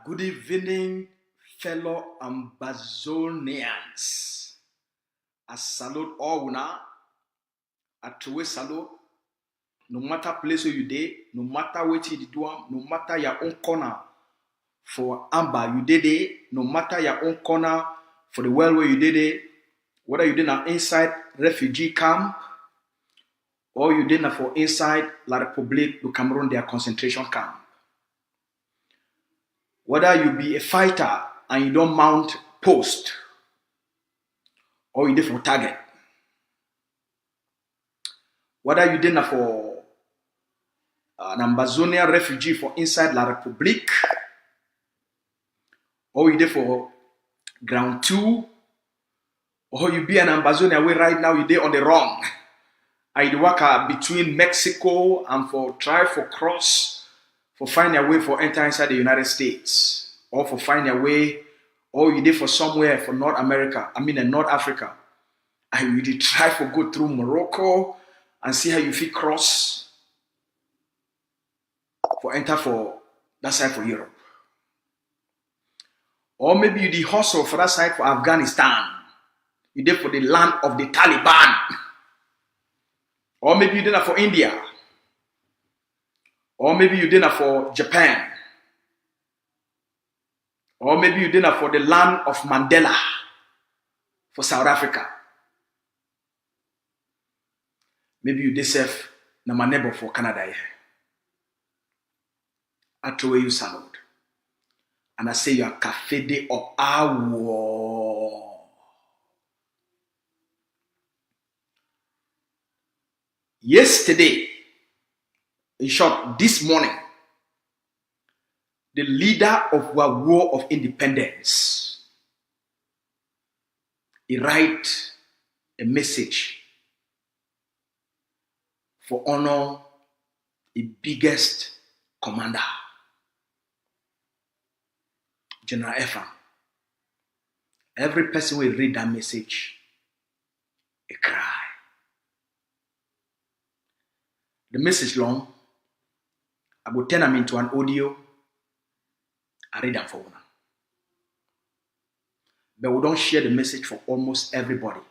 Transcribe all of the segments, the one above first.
Good evening, fellow Ambazonians. I salute all una. I truly salute. No matter place where you dey, no matter what you do, no matter your own corner for Amba you did it, no matter your own corner for the world where you did it, whether you did not inside refugee camp or you did not for inside La République du Cameroun, their concentration camp. Whether you be a fighter and you don't mount post or you did for target. Whether you did not for an Ambazonian refugee for inside La République or you did for ground 2 or you be an Ambazonian where right now you did on the run. And you work between Mexico and for try for cross for find a way for enter inside the United States or for find a way or you did for somewhere for North America, North Africa. And you did try for go through Morocco and see how you fit cross for enter for that side for Europe. Or maybe you did hustle for that side for Afghanistan. You did for the land of the Taliban. Or maybe you did that for India. Or maybe you did that for Japan. Or maybe you did that for the land of Mandela, for South Africa. Maybe you deserve na my neighbor for Canada here. I throw you salute. And I say you are cafe de of our. Yesterday, in short, this morning, the leader of our war of independence, he write a message for honor the biggest commander, General Efan. Every person will read that message, he cry. The message long, I will turn them into an audio. I read them for one. But we don't share the message for almost everybody.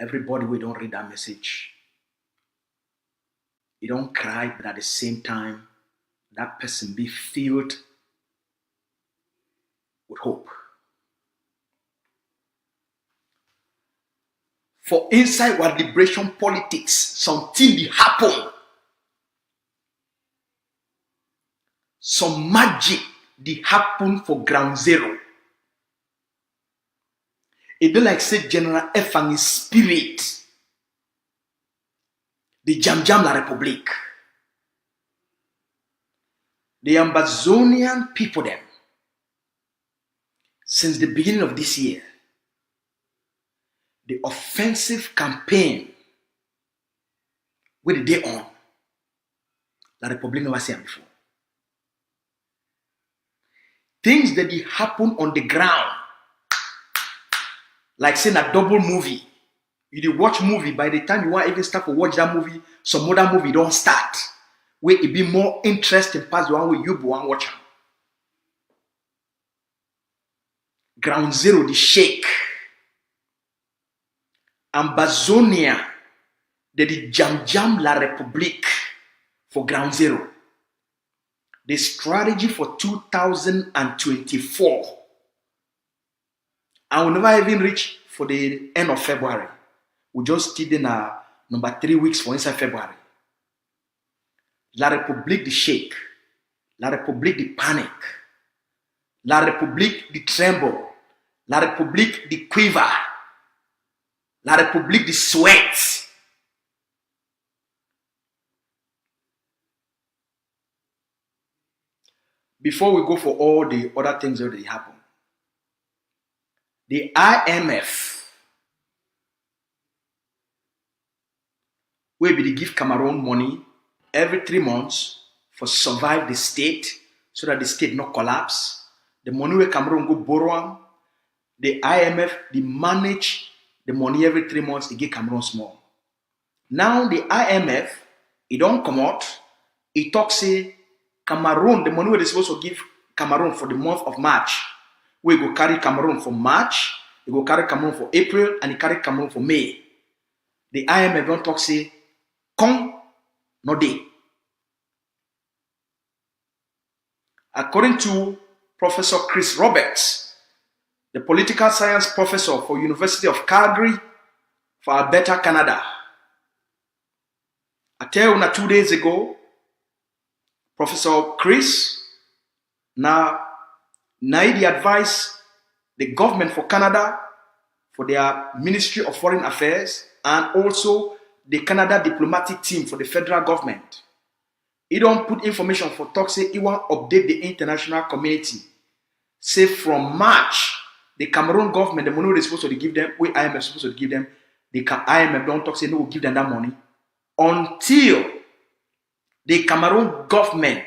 Everybody we don't read that message. You don't cry, but at the same time, that person be filled with hope. For inside what liberation politics, something will happen. Some magic will happen for ground zero. It be like say General F and his spirit, the jam la République. The Ambazonian people them, since the beginning of this year, the offensive campaign with the day on, La République never seen before. Things that happen on the ground, like saying a double movie. You dey watch movie, by the time you want even start to watch that movie, some other movie don't start. Where it be more interesting past the one where you be one watch. Ground zero, the shake. Ambazonia, they jam La République for ground zero. The strategy for 2024. I will never even reach for the end of February. We just did in number 3 weeks for inside February. La République the shake. La République the panic. La République the tremble. La République the quiver. La République the sweat. Before we go for all the other things that already happen, the IMF will be give Cameroon money every 3 months for survive the state so that the state not collapse. The money where Cameroon go borrow, the IMF they manage the money every 3 months. They give Cameroon small. Now the IMF, it don't come out. It talks say Cameroon, the money where they supposed to give Cameroon for the month of March. We go carry Cameroon for March, we go carry Cameroon for April, and he carry Cameroon for May. The IMF don't talk say, come, no day. According to Professor Chris Roberts, the political science professor for University of Calgary for Alberta, Canada, I tell you 2 days ago, Professor Chris now he advised the government for Canada, for their Ministry of Foreign Affairs, and also the Canada diplomatic team for the federal government. He don't put information for talk, say he want update the international community. Say from March, the Cameroon government, the money they're supposed to give them, we IMF supposed to give them, the IMF don't talk, say no, we'll give them that money. Until the Cameroon government,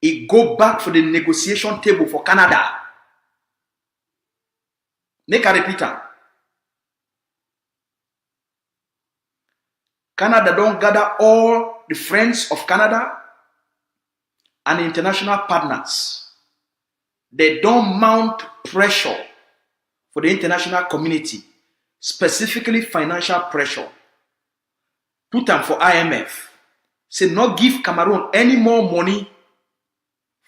it go back for the negotiation table for Canada. Make a repeater. Canada don't gather all the friends of Canada and international partners. They don't mount pressure for the international community, specifically financial pressure. Put them for IMF. Say not give Cameroon any more money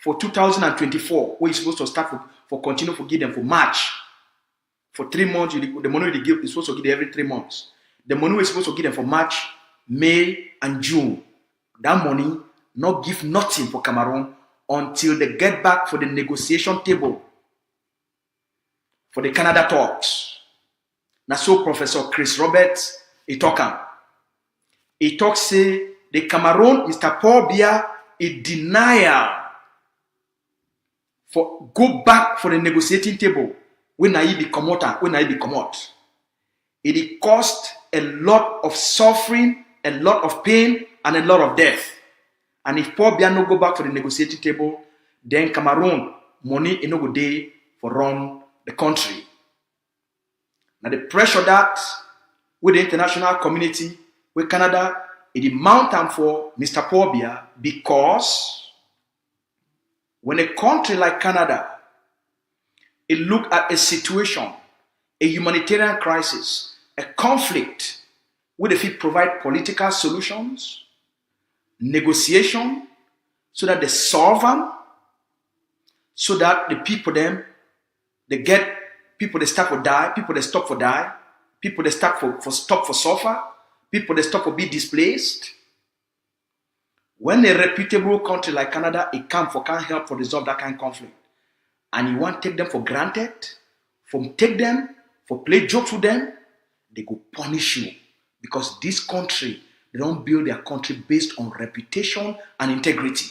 for 2024, where you're supposed to start for continue to give them for March. For 3 months, the money they give is supposed to give them every 3 months. The money we're supposed to give them for March, May, and June. That money not give nothing for Cameroon until they get back for the negotiation table for the Canada talks. Now so Professor Chris Roberts, he talk say the Cameroon, Mr. Paul Biya, a denial for go back for the negotiating table when I be come out, when I be come out. It cost a lot of suffering, a lot of pain, and a lot of death. And if Paul Biya no go back for the negotiating table, then Cameroon money no go day for run the country. Now the pressure that with the international community, with Canada, it mountain for Mr. Paul Biya because when a country like Canada, it look at a situation, a humanitarian crisis, a conflict, where if it provide political solutions, negotiation, so that they solve them, so that the people them, they get people they start for die, people they stop for die, people they start for stop for suffer, people they stop for be displaced. When a reputable country like Canada, it can't help for resolve that kind of conflict, and you want to take them for granted, take them for play jokes with them, they go punish you because this country, they don't build their country based on reputation and integrity.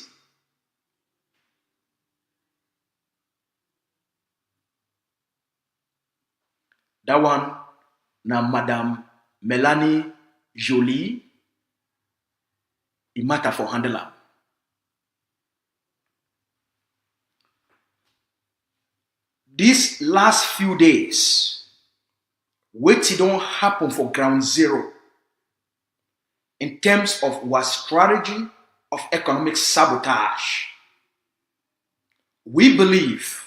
That one, now Madame Melanie Joly, it matter for handler. These last few days, what don't happen for ground zero in terms of our strategy of economic sabotage. We believe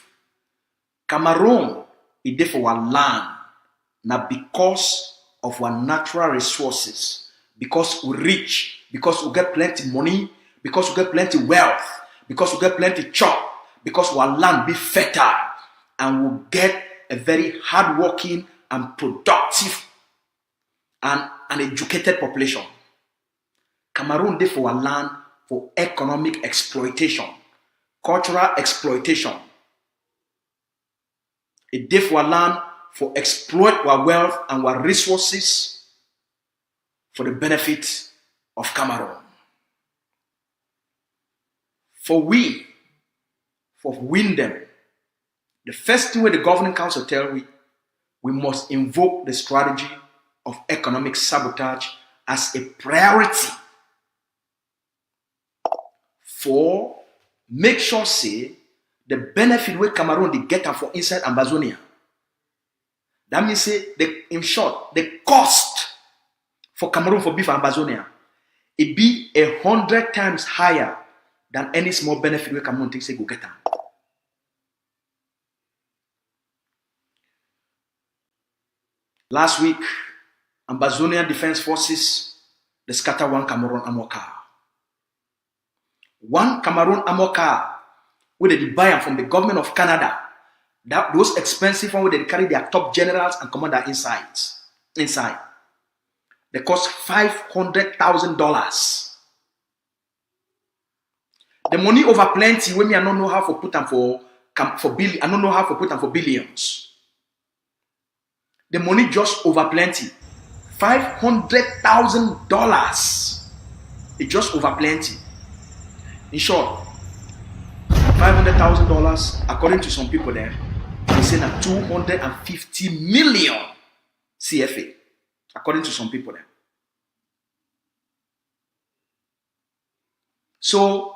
Cameroon is there for our land, now because of our natural resources, because we're rich, because we get plenty money, because we get plenty wealth, because we get plenty chop, because our land be fertile, and we'll get a very hardworking and productive and educated population. Cameroon there for our land for economic exploitation, cultural exploitation. It there for our land for exploit our wealth and our resources for the benefit of Cameroon. For win them, the first thing where the governing council tell we must invoke the strategy of economic sabotage as a priority for make sure say the benefit where Cameroon they get for inside Amazonia. That means say in short, the cost for Cameroon for beef Amazonia, it be 100 times higher than any small benefit where Cameroon thinks they go get them. Last week, Ambazonian Defense Forces, they scattered one Cameroon armor car. One Cameroon armor car, where they buy them from the government of Canada. Those expensive ones where they carry their top generals and commander inside. They cost $500,000. The money over plenty, when me I don't know how to put them for billion. I don't know how to put them for billions. The money just over plenty. $500,000. It just over plenty. In short, $500,000, according to some people there, they say that 250 million CFA, according to some people there. So,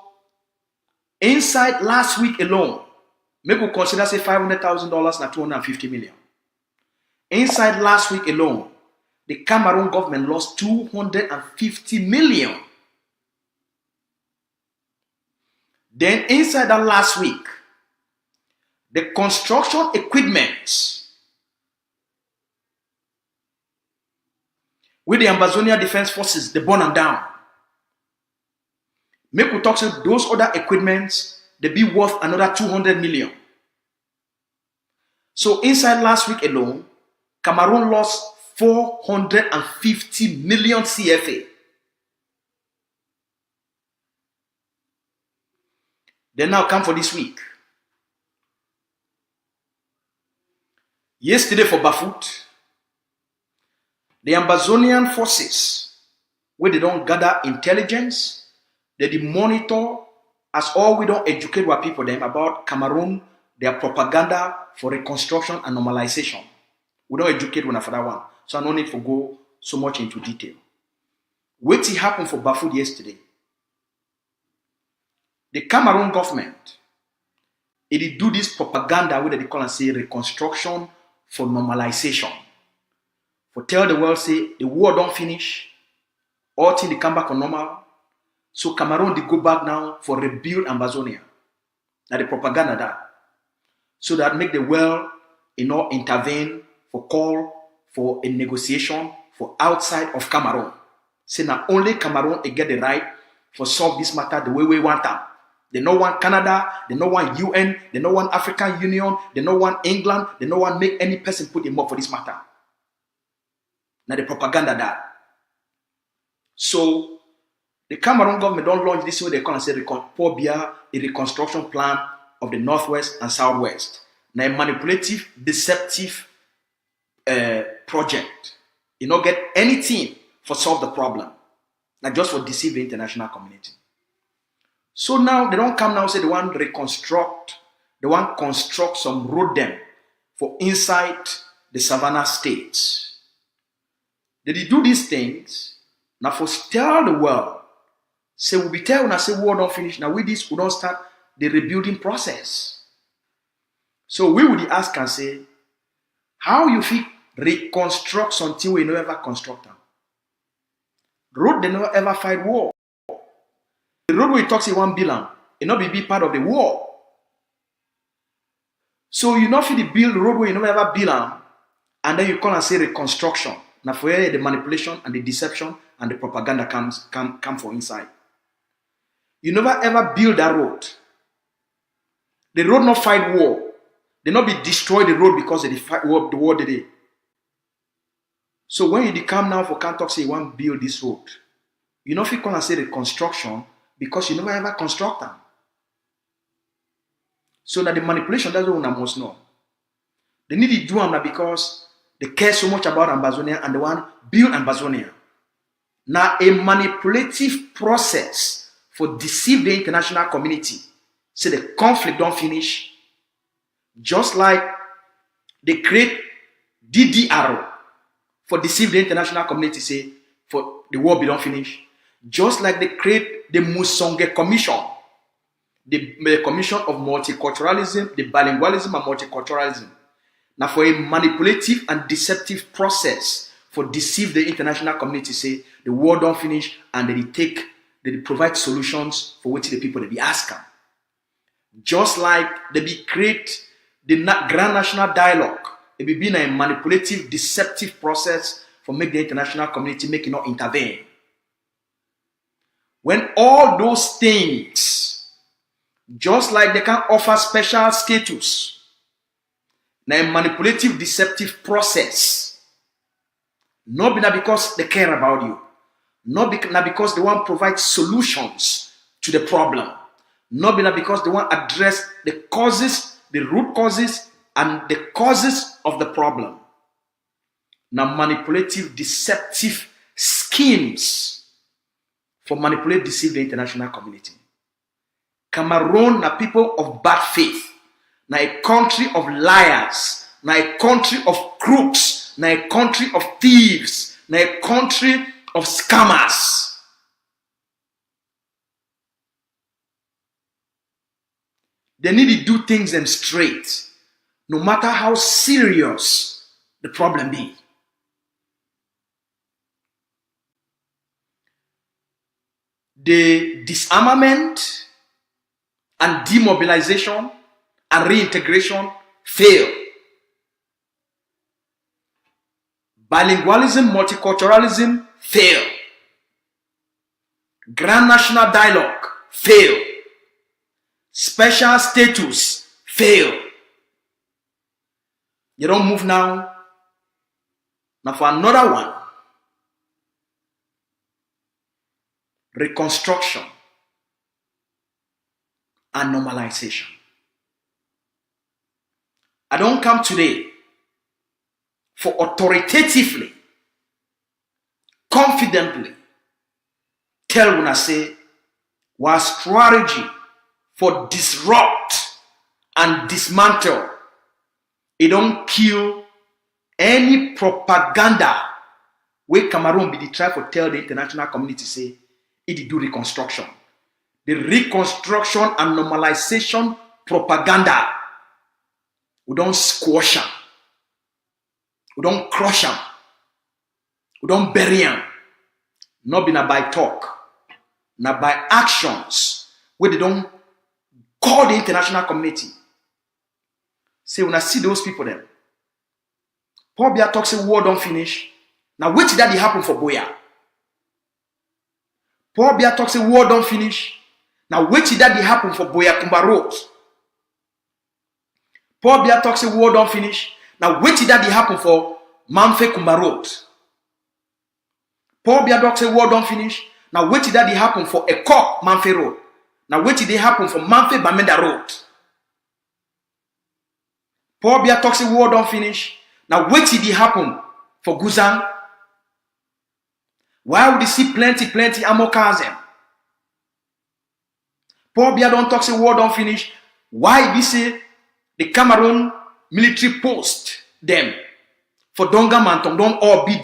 inside last week alone, maybe we consider say $500,000 na 250 million. Inside last week alone, the Cameroon government lost 250 million. Then inside that last week, the construction equipment with the Ambazonian Defense Forces, they burn them down. Make we talk about those other equipments, they be worth another 200 million. So inside last week alone, Cameroon lost 450 million CFA. They now come for this week. Yesterday for Bafut, the Ambazonian forces, where they don't gather intelligence, they monitor, as all we don't educate our people them about Cameroon, their propaganda for reconstruction and normalization. We don't educate one for that one. So I don't need to go so much into detail. What happened for Bafut yesterday? The Cameroon government, it do this propaganda where they call and say reconstruction for normalization. For tell the world say the war don't finish, all things they come back on normal. So Cameroon they go back now for rebuild Ambazonia. Now the propaganda that. So that make the world intervene for call for a negotiation for outside of Cameroon. Say now only Cameroon get the right for solve this matter the way we want them. They no want Canada, they no want UN, they no want African Union, they no want England, they no want make any person put him up for this matter. Now the propaganda that. So the Cameroon government don't launch this way they call and say a reconstruction plan of the Northwest and Southwest. Now a manipulative, deceptive project. You don't get anything for solve the problem. Not just for deceive the international community. So now they don't come now say they want to reconstruct, they want to construct some road them for inside the savannah states. They do these things now for tell the world. Say we be tell when I say war don't finish. Now with this we don't start the rebuilding process. So we would ask and say, how you fit reconstruct something we never ever construct them? Road they never ever fight war. The road we talk say 1 billion, it not be part of the war. So you not fit build the road where you never ever build and then you call and say reconstruction. Now for here the manipulation and the deception and the propaganda come for inside. You never ever build that road. The road not fight war. They not be destroy the road because they fight war the war today. So when you come now for can't talk say you want to build this road, you know if you call and say reconstruction because you never ever construct them. So that the manipulation that's what one must know. They need to do them because they care so much about Ambazonia and they want to build Ambazonia. Now a manipulative process for deceive the international community. So the conflict don't finish. Just like they create DDR for deceive the international community say for the war be don't finish. Just like they create the Musonge Commission, the Commission of Multiculturalism, the Bilingualism and Multiculturalism. Now for a manipulative and deceptive process for deceive the international community say the war don't finish and they provide solutions for which the people they be asking. Just like they be create the Grand National Dialogue it be been a manipulative, deceptive process for make the international community make it not intervene. When all those things, just like they can offer special status, now a manipulative, deceptive process, not because they care about you, not because they want to provide solutions to the problem, not because they want to address the causes, the root causes, and the causes of the problem. Now, manipulative, deceptive schemes for manipulate, deceive the international community. Cameroon na people of bad faith, na a country of liars, na a country of crooks, na a country of thieves, na a country of scammers. They need to do things them straight, no matter how serious the problem be. The disarmament and demobilization and reintegration fail. Bilingualism, multiculturalism fail. Grand national dialogue fail. Special status fail. You don't move now. Now for another one. Reconstruction and normalization. I don't come today for authoritatively, confidently tell when I say our strategy for disrupt and dismantle, it don't kill any propaganda where Cameroon be the try to tell the international community say it do reconstruction. The reconstruction and normalization propaganda, we don't squash them, we don't crush them, we don't bury them. Not be by talk, not by actions where they don't call the international community. Say when I see those people then, Paul Biya talk say war don't finish. Now wait till that they happen for Boya. Paul Biya talk say war don't finish. Now wait till that they happen for Boya Kumba Road. Paul Biya talk say war don't finish. Now wait till that they happen for Manfe Kumba Road. Paul Biya talk say war don't finish. Now wait till that they happen for Ekok Manfe Road. Now wait till they happen for Manfe Bamenda Road. Paul Biya talk say war don't finish. Now wait till they happen for Guzan. Why would they see plenty ammo cars them? Paul Biya don't talk say war don't finish. Why they say the Cameroon military post them for Donga Mantom don't all be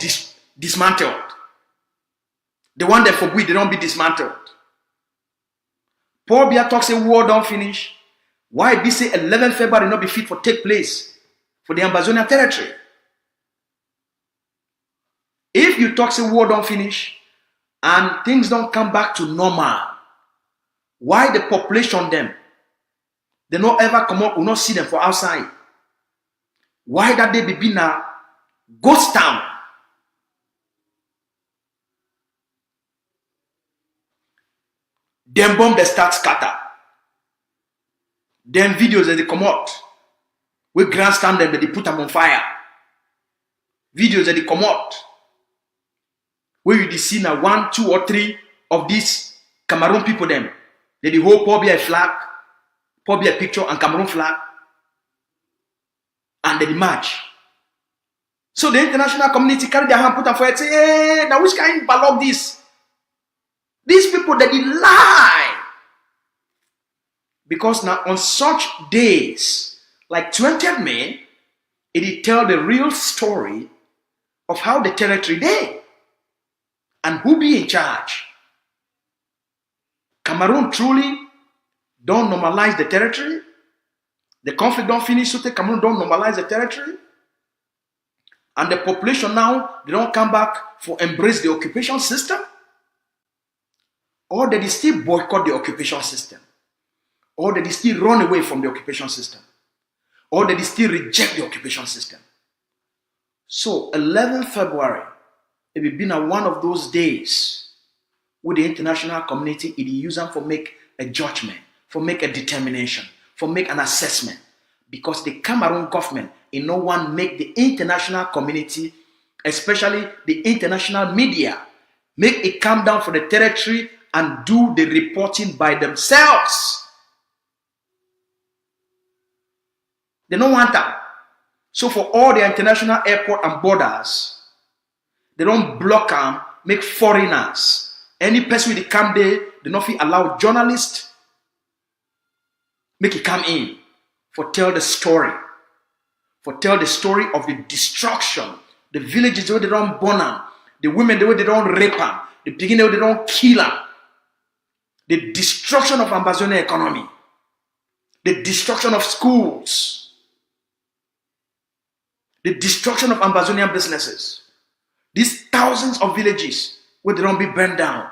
dismantled. The one that for we they don't be dismantled. Paul Biya talk say war don't finish. Why be say 11 February not be fit for take place for the Ambazonia territory? If you talk say war don't finish and things don't come back to normal, why the population them? They not ever come up, will not see them for outside. Why that they be a ghost town? Them bomb they start scatter. Them videos that they come out. We grandstand them that they put them on fire. Videos that they come out. Where you see now 1, 2, or 3 of these Cameroon people them. They hold probably a flag, probably a picture and Cameroon flag. And they march. So the international community carry their hand, put them for it, say, hey, now which kind of ballot this? These people that they lie. Because now on such days, like 20th May, it tell the real story of how the territory day and who be in charge. Cameroon truly don't normalize the territory. The conflict don't finish, so the Cameroon don't normalize the territory. And the population now, they don't come back for embrace the occupation system. Or they still boycott the occupation system. Or they still run away from the occupation system. Or they still reject the occupation system. So 11th February, it will be one of those days where the international community it use them for make a judgment, for make a determination, for make an assessment. Because the Cameroon government, in no one make the international community, especially the international media, make it come down for the territory and do the reporting by themselves. They don't want that. So for all the international airport and borders, they don't block them, make foreigners. Any person will come there, they don't feel allow journalists make it come in for tell the story. For tell the story of the destruction. The villages where they don't burn them, the women the way they don't rape them, the pikin the way they don't kill them. The destruction of Ambazonian economy. The destruction of schools. The destruction of Ambazonian businesses. These thousands of villages where they don't be burned down.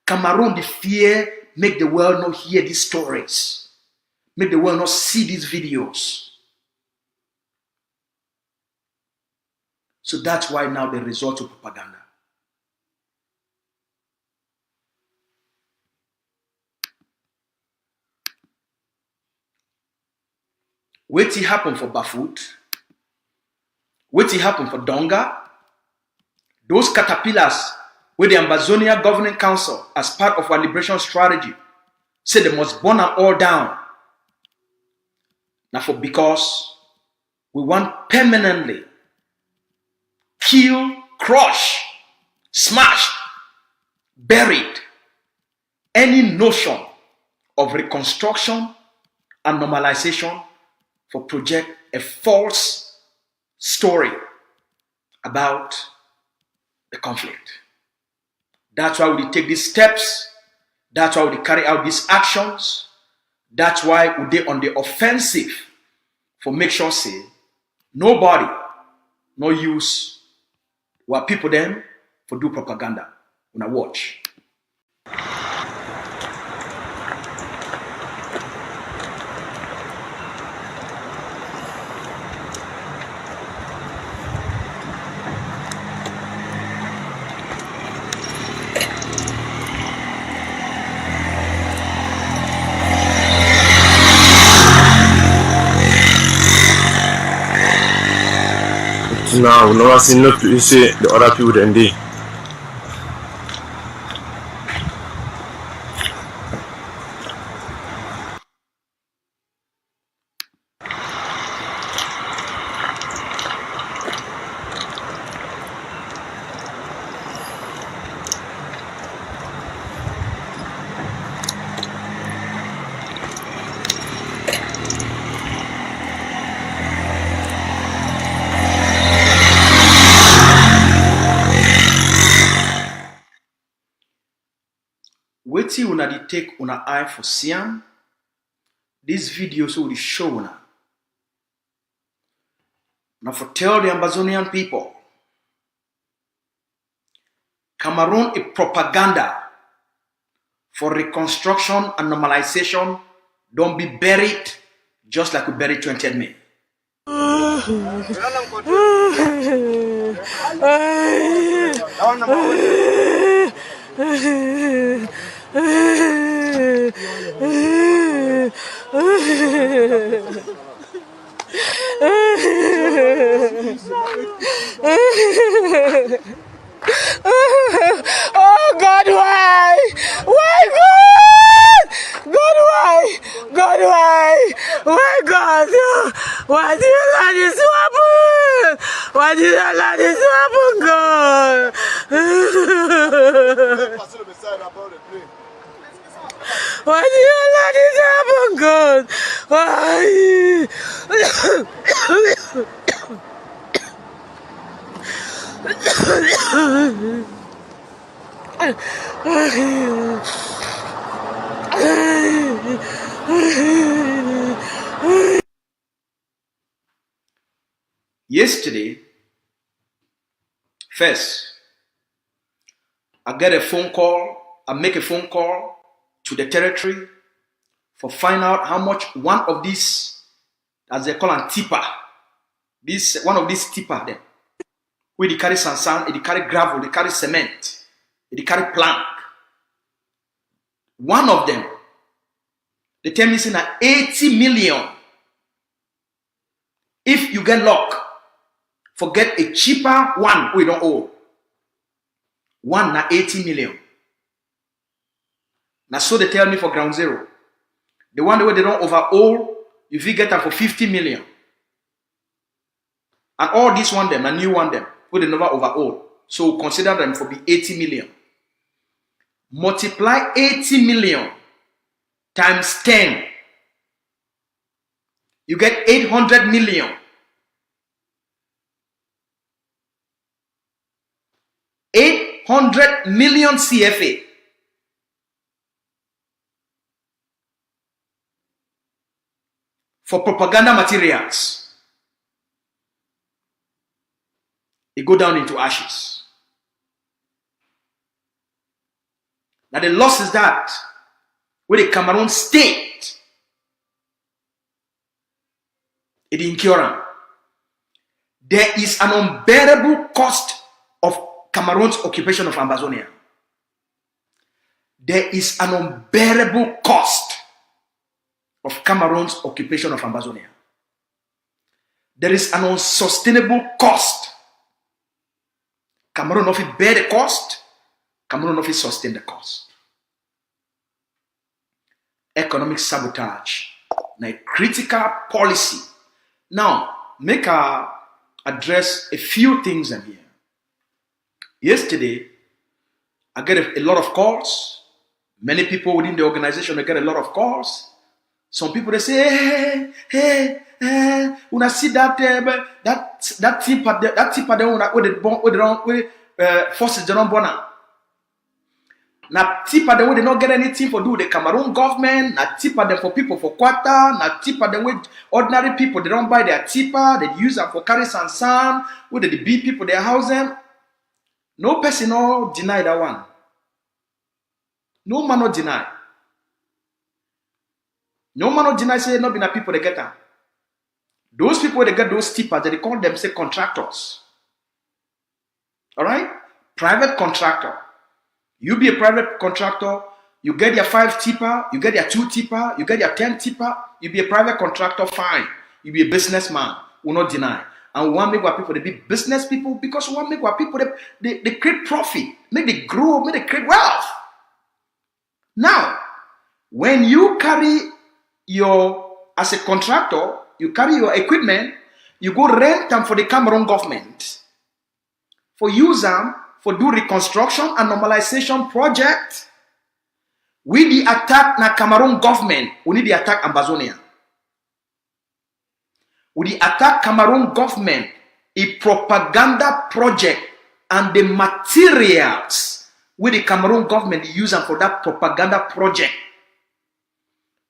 Cameroon, the fear, make the world not hear these stories. Make the world not see these videos. So that's why now they resort to propaganda. Wait till happen for Bafut. Wait till happen for Donga. Those caterpillars with the Ambazonia Governing Council as part of our liberation strategy say they must burn them all down. Now because we want permanently kill, crush, smash, buried any notion of reconstruction and normalization for project a false story about the conflict. That's why we take these steps. That's why we carry out these actions. That's why we dey on the offensive for make sure say nobody no use what people them for do propaganda. Una watch. Now, Normalcy not to say the other people than they. Wetin una dey take una eye for Siam? This video so will show una. Now for tell the Ambazonian people, Cameroon is propaganda for reconstruction and normalization. Don't be buried just like we buried 20th May. Oh God, why? Why God? God, why? God, why? Why God? Why did you let this happen? Why did you let this happen, God? Why did you let this happen, God? Why? Yesterday, first, I get a phone call, I make a phone call to the territory for find out how much one of these, as they call them, tipper, one of these tipper there, where they carry sand, they carry gravel, they carry cement, they carry plank. One of them, they tell me say na 80 million. If you get luck, forget a cheaper one we don't owe. One na 80 million. Now so they tell me for ground zero. The one where they don't overhaul, you will get them for 50 million. And all these one them, a new one them, where they never overhaul. So consider them for be 80 million. Multiply 80 million times 10. You get 800 million. 800 million CFA. For propaganda materials. It go down into ashes. Now the loss is that with the Cameroon state, it incurable. There is an unbearable cost of Cameroon's occupation of Amazonia. There is an unbearable cost of Cameroon's occupation of Amazonia. There is an unsustainable cost. Cameroon not bear the cost. Cameroon not sustain the cost. Economic sabotage. Now, critical policy. Now, make a address a few things in here. Yesterday, I get a lot of calls. Many people within the organization they get a lot of calls. Some people they say, hey, when I see that tip at the forces they don't born now. Na tip at them they not get anything for do the Cameroon government. Na tip at them for people for quarter. Na tip at them with ordinary people they don't buy their tipper. They use them for carry sand. With the big people they house them. No person no deny that one. No man no deny. No man no deny say not be na people they get them. Those people they get those tippers they call them say contractors. All right, private contractor. You be a private contractor. You get your 5 tipper. You get your 2 tipper. You get your 10 tipper. You be a private contractor. Fine. You be a businessman. Will not deny. And we want to make our people they be business people because we want to make our people they create profit, make they grow, make they create wealth. Now, when you carry as a contractor, you carry your equipment, you go rent them for the Cameroon government, for use them for do reconstruction and normalization project. We the attack na Cameroon government, we need the attack Amazonia. We the attack Cameroon government, a propaganda project and the materials with the Cameroon government use them for that propaganda project.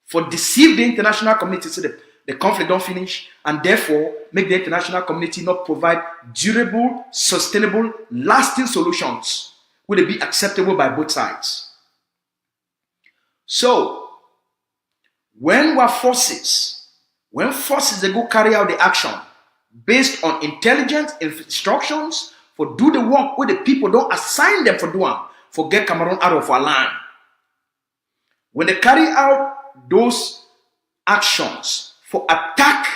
For deceive the international community so the conflict don't finish and therefore make the international community not provide durable, sustainable, lasting solutions will be acceptable by both sides. So, when forces they go carry out the action based on intelligence instructions for do the work where the people don't assign them for doing, for get Cameroon out of our land. When they carry out those actions for attack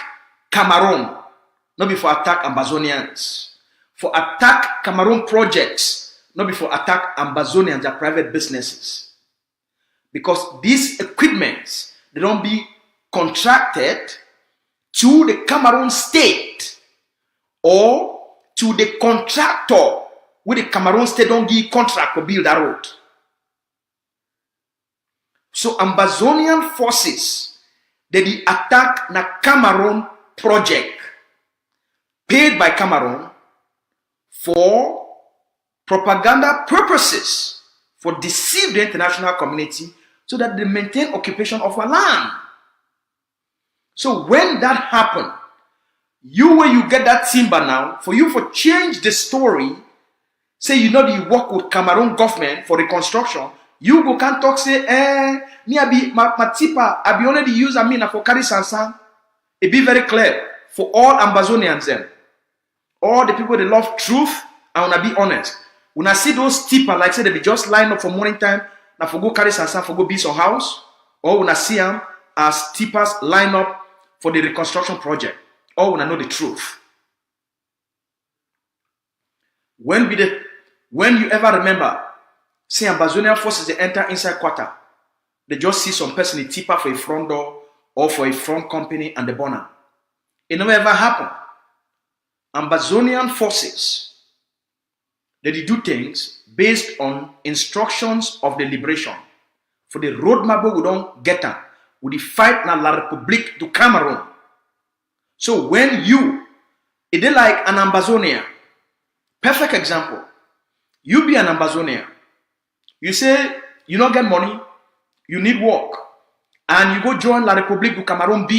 Cameroon, not before attack Amazonians, for attack Cameroon projects, not before attack Amazonians and private businesses. Because these equipments, they don't be contracted to the Cameroon state or to the contractor where the Cameroon state don't give contract to build that road. So Amazonian forces, they attack the Cameroon project paid by Cameroon for propaganda purposes, for deceive the international community so that they maintain occupation of our land. So when that happen, where you get that timber now, for you for change the story, say you work with Cameroon government for reconstruction, you go can't talk say, me I be my tipper, I be only use for carry sansan. It be very clear for all Amazonians then. all the people they love truth, I wanna be honest. When I see those tipper, like say they be just line up for morning time, now for go carry sansan for go build some house, or when I see them as tippers line up for the reconstruction project, or when I know the truth. When you ever remember, see Ambazonian forces they enter inside quarter, they just see some person in tipper for a front door or for a front company and the burner. It never ever happened. Ambazonian forces, they do things based on instructions of the liberation. For the roadmap we don't get them, we fight na La République du Cameroun. So when it is like an Ambazonian, perfect example. You be an Ambazonian. You say you don't get money, you need work, and you go join La République du Cameroun B.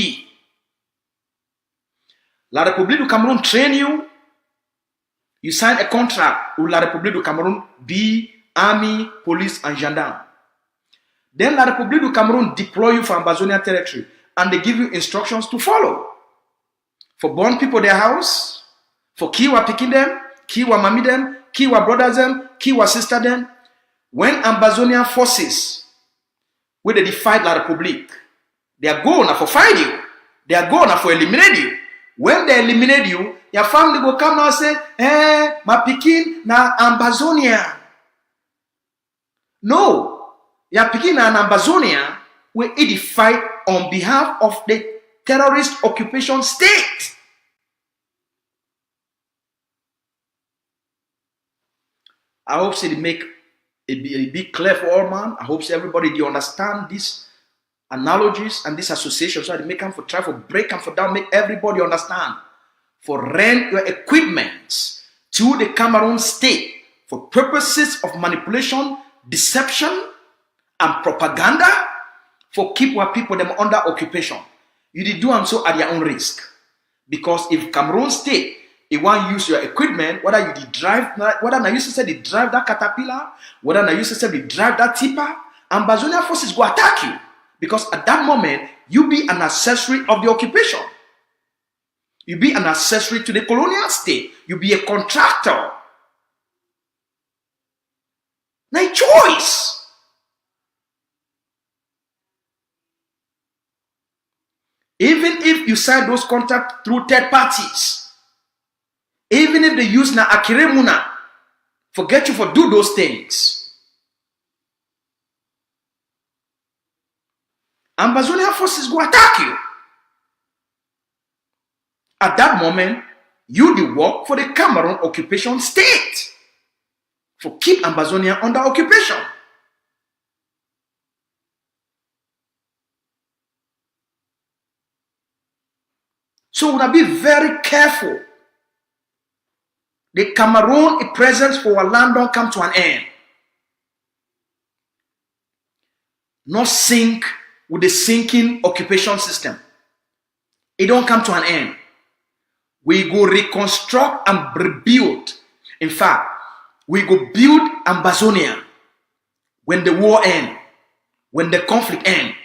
La République du Cameroun train you. You sign a contract with La République du Cameroun B, army, police, and gendarme. Then La République du Cameroun deploy you for Ambazonian territory, and they give you instructions to follow. For born people their house, for Kiwa picking them, Kiwa mommy them, Kiwa brothers them, Kiwa sister them. When Ambazonian forces, where they fight La République, they are going for fight you. They are going for eliminate you. When they eliminate you, your family will come now and say, my pikin na Ambazonia. No, your pikin na Ambazonia will it fight on behalf of the terrorist occupation state. I hope they make it be clear for all man. I hope everybody they understand these analogies and these associations, so they make them for try for break them for down, make everybody understand. For rent your equipment to the Cameroon state for purposes of manipulation, deception, and propaganda, for keep our people them under occupation. You did do them so at your own risk. Because if Cameroon state, they want to use your equipment, whether you did drive, whether now you say they drive that caterpillar, whether now you say they drive that tipper, Ambazonian forces go attack you. Because at that moment, you be an accessory of the occupation. You be an accessory to the colonial state. You be a contractor. Now choice. Even if you sign those contracts through third parties, even if they use na akiremuna, forget you for do those things. Ambazonian forces go attack you. At that moment, you do work for the Cameroon occupation state. For keep Ambazonia under occupation. So we gotta be very careful. The Cameroon presence for our land don't come to an end. Not sink with the sinking occupation system. It don't come to an end. We go reconstruct and rebuild. In fact, we go build Ambazonia when the war end, when the conflict end.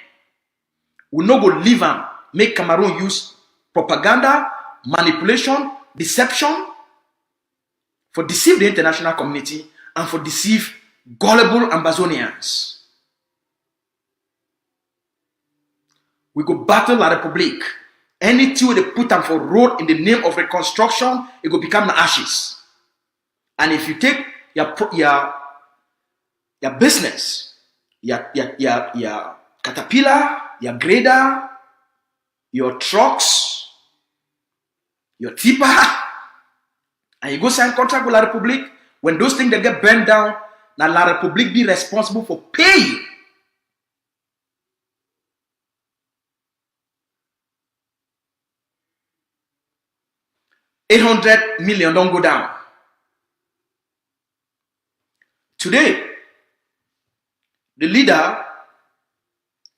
We no go leave them, make Cameroon use propaganda, manipulation, deception for deceive the international community and for deceive gullible Ambazonians. We go battle La République. Anything they put them for road in the name of reconstruction, it will become the ashes. And if you take your business, your caterpillar, your grader, your trucks, your tipper, and you go sign contract with La République, when those things they get burned down, now La République be responsible for paying. $800 million don't go down. Today, the leader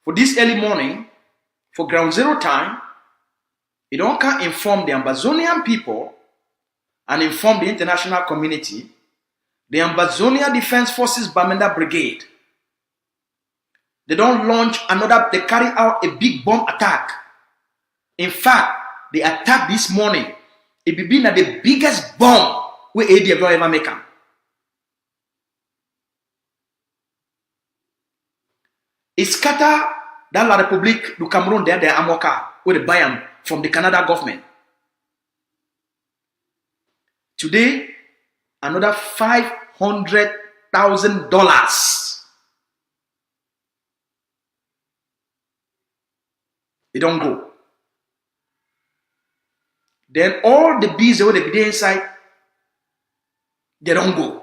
for this early morning, for ground zero time, he don't can inform the Ambazonian people and inform the international community, the Ambazonia Defense Forces Bamenda Brigade. They don't launch they carry out a big bomb attack. In fact, they attacked this morning It be been the biggest bomb where ADF don't ever make them. It scatter that La République du Cameroun there, the Amoka, where they buy them from the Canada government. Today, another $500,000. It don't go. Then all the bees that will be there inside, they don't go.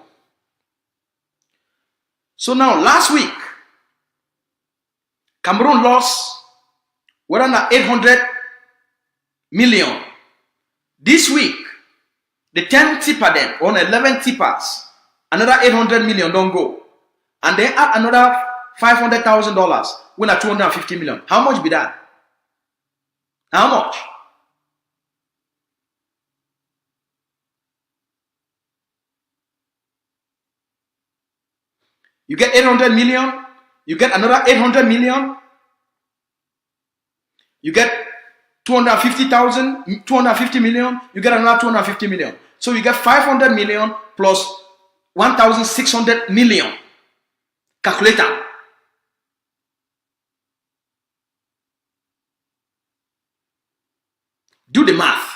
So now, last week, Cameroon lost 800 million. This week, the 10 tipper then, on 11 tippers, another 800 million don't go. And then add another $500,000, when at 250 million. How much be that? How much? You get 800 million, you get another 800 million, you get 250 million, you get another 250 million. So you get 500 million plus 1,600 million. Calculator. Do the math.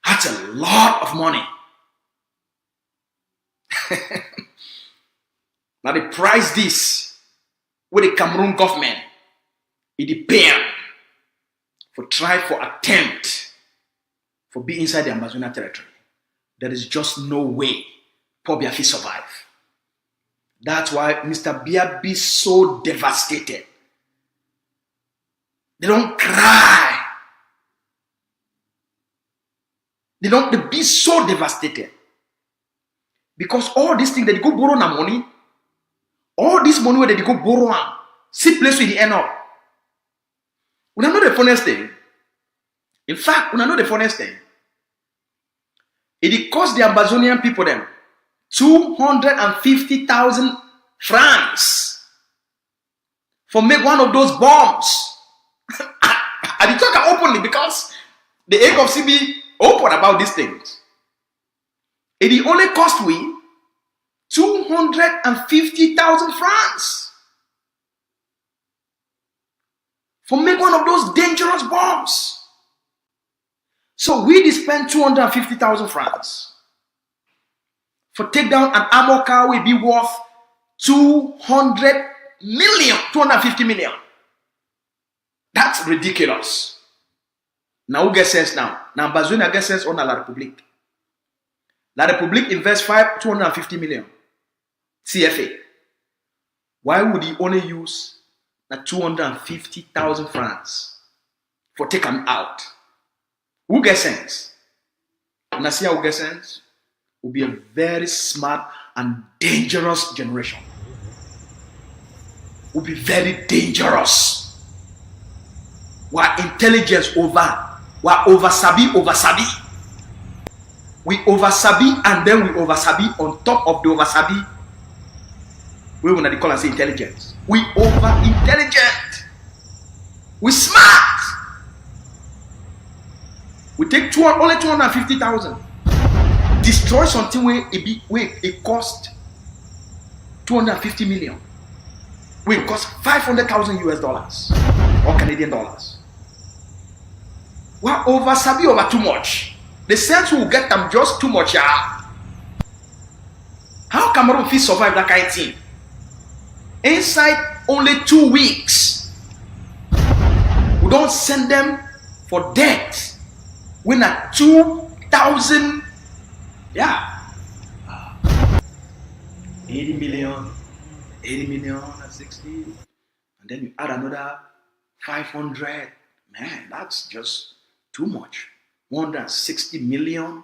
That's a lot of money. Now they price this with the Cameroon government. It depends for attempt for being inside the Amazonian territory. There is just no way Paul Biafi survive. That's why Mr. Biya be so devastated. They don't cry. They be so devastated. Because all these things that they go borrow na money, all this money where they go borrow am, see place where they end up. We don't know the funniest thing. In fact, we don't know the funniest thing. It cost the Amazonian people them 250,000 francs for make one of those bombs. I did talk openly because the egg of CB open about these things. It only cost we 250,000 francs for make one of those dangerous bombs. So we spend 250,000 francs for take down an armor car will be worth 250 million. That's ridiculous. Now who gets sense now? Now Bazonia gets sense on La République. La République invests 250 million CFA. Why would he only use 250,000 francs for take them out? Who gets sense? And I see who gets sense will be a very smart and dangerous generation. Will be very dangerous. We're intelligence over sabi. We over sabi and then we over sabi on top of the over sabi. We want to call and say intelligence. We over intelligent. We smart. We take only 250,000. Destroy something where it cost 250 million. Where it cost 500,000 US dollars or Canadian dollars. We're over sabi over too much. The sense will get them just too much. How Cameroon fit survive that kind of thing? Inside only 2 weeks. We don't send them for death. When at 2,000, 80 million, and 60, and then you add another 500. Man, that's just too much. 160 million,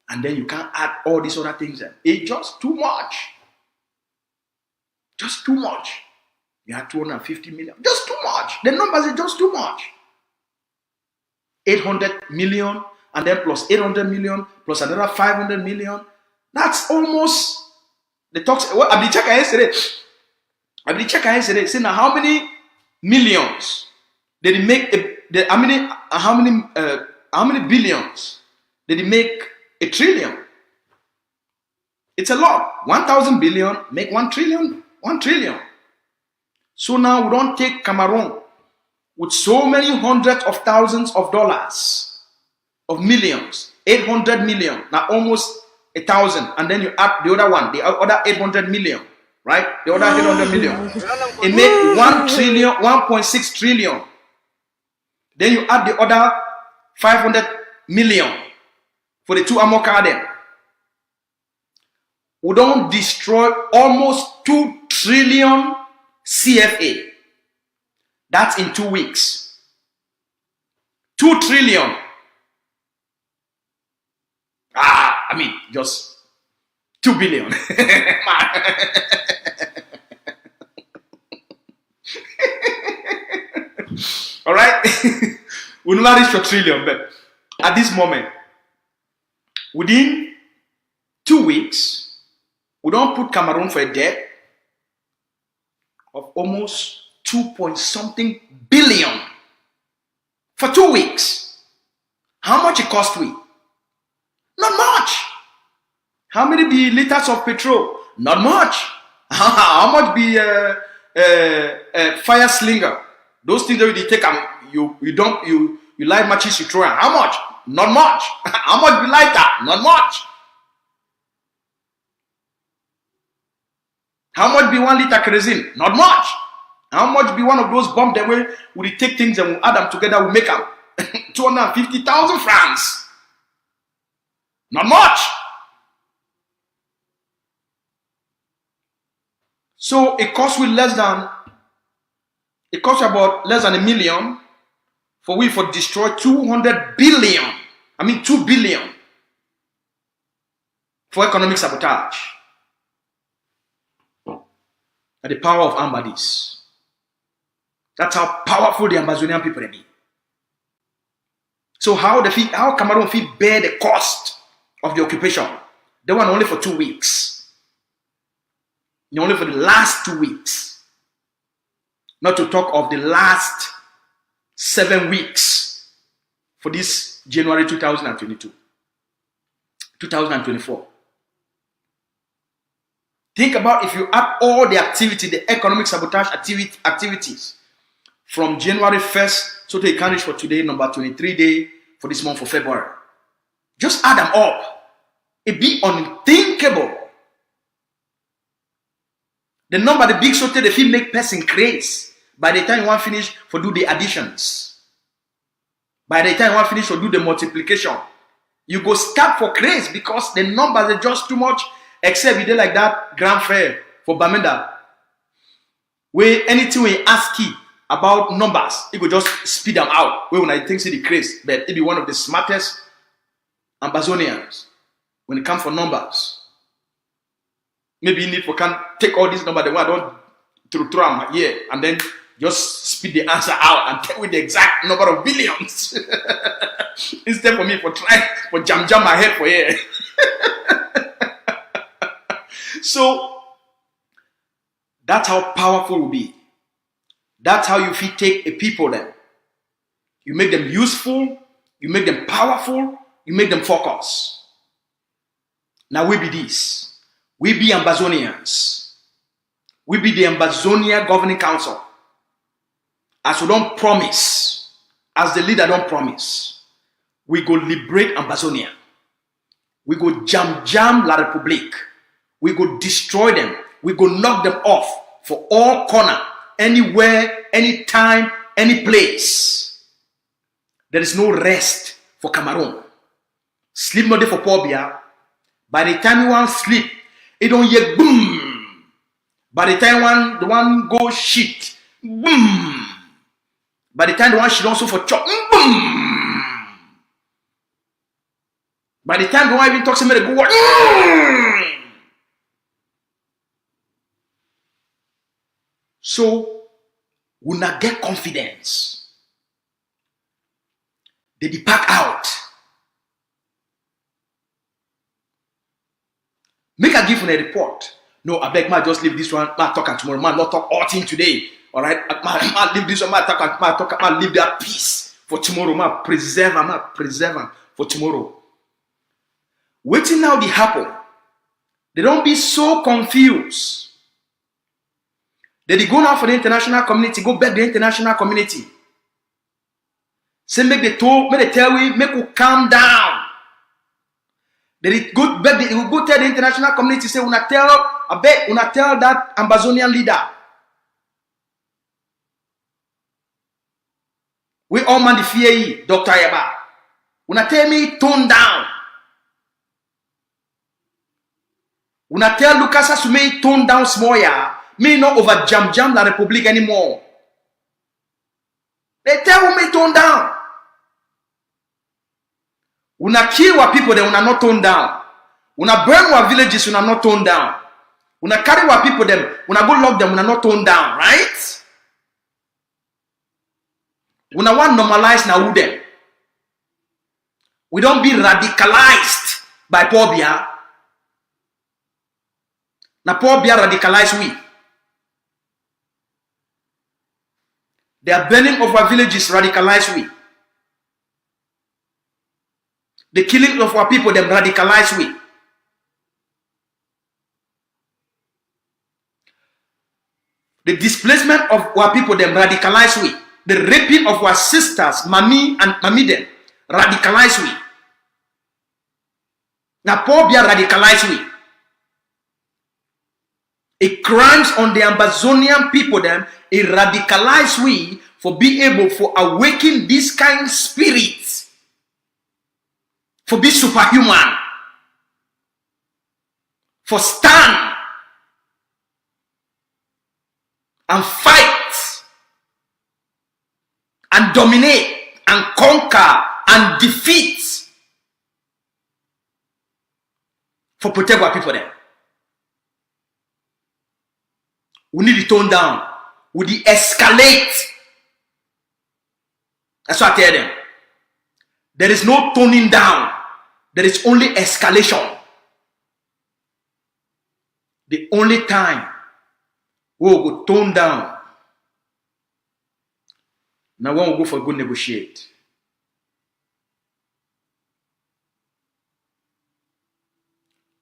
and then you can't add all these other things. It's just too much. Just too much. You had 250 million. Just too much. The numbers are just too much. 800 million, and then plus 800 million, plus another 500 million. That's almost the talks. Well, I've been checking yesterday. Say now how many millions did how many billions did he make a trillion? It's a lot. 1,000 billion make 1 trillion. 1 trillion. So now we don't take Cameroon with so many hundreds of thousands of dollars, of millions, 800 million, now almost 1,000, and then you add the other one, the other 800 million, right? The other 800 million. It make 1 trillion, 1.6 trillion. Then you add the other 500 million for the 2 armor garden. We don't destroy almost 2 trillion CFA. That's in 2 weeks. 2 trillion. I mean, just 2 billion. All right? We'll never reach a trillion, but at this moment, within 2 weeks, we don't put Cameroon for a debt of almost 2-point-something billion for 2 weeks. How much it cost we? Not much. How many be liters of petrol? Not much. How much be fire slinger? Those things that you take, you light matches, you throw. How much? Not much. How much be lighter? Not much. How much be 1 liter kerosene? Not much. How much be one of those bombs that way we take things and we add them together, we make them 250,000 francs? Not much. So it costs about less than $1 million for we for destroy 200 billion. I mean 2 billion for economic sabotage. And the power of Ambadis. That's how powerful the Amazonian people be. So how Cameroon bear the cost of the occupation? They were only for 2 weeks. Only for the last 2 weeks. Not to talk of the last 7 weeks for this January 2024. Think about if you add all the activity, the economic sabotage activities from January 1st, so they can reach for today, number 23 day for this month of February. Just add them up. It be unthinkable. The number, the big sote, the feel make person craze. By the time you want to finish for do the additions. By the time you want to finish for do the multiplication. You go start for craze because the numbers are just too much. Except you did like that grand fair for Bamenda. Where anything we ask you about numbers, it will just speed them out. Where when I think see the craze, but it be one of the smartest Amazonians when it comes for numbers. Maybe you need for can take all these numbers, the one I don't throw them here, and then just spit the answer out and tell me the exact number of billions. Instead for me for trying for jam my head for here. So that's how powerful will be. That's how you take a people then. You make them useful, you make them powerful, you make them focus. Now we be this. We be Ambazonians. We be the Ambazonia Governing Council. As we don't promise, as the leader don't promise, we go liberate Ambazonia. We go jam La Republique. We go destroy them. We go knock them off for all corner, anywhere, anytime, any place. There is no rest for Cameroon. Sleep not there for Pobia. By the time you want sleep, it don't hear boom. By the time the one go shit, boom. By the time the one shit also for chop, boom. By the time the one even talks to me, they go what? So, we not get confidence. They depart out. Make a give on a report. No, I beg, man, just leave this one. Man, talk tomorrow. Man, not talk all thing today. All right, man, leave this one. Man, talk. Man, leave that peace for tomorrow. Ma preserve am for tomorrow. Waiting now they happen. They don't be so confused. They go now for the international community, go back the international community. Say make they tell we, make we calm down. They go back, they will go tell the international community, say una tell that Amazonian leader. We all man the fear, Dr. Yaba. Una tell me tone down. Una tell Lucas Asume tone down small ya. Me not over jam la Republic anymore. They tell me tone down. Una kill our people, then una not tone down. Una burn our villages, una not tone down. Una carry our people, them una go lock them, una not tone down, right? Una want normalize now who them. We don't be radicalized by Pobia. Na Pobia radicalize we. They are burning of our villages, radicalize we. The killing of our people, them radicalize we. The displacement of our people, them radicalize we. The raping of our sisters, Mami and Mami them, radicalize we. Now Pobia radicalize we. It crimes on the Amazonian people, them, it radicalize we for being able for awaken this kind of spirit. For be superhuman. For stand and fight and dominate and conquer and defeat. For protect our people there. We need to tone down. We need to escalate. That's what I tell them. There is no toning down. There is only escalation. The only time we will go tone down. Now when we go for good negotiate.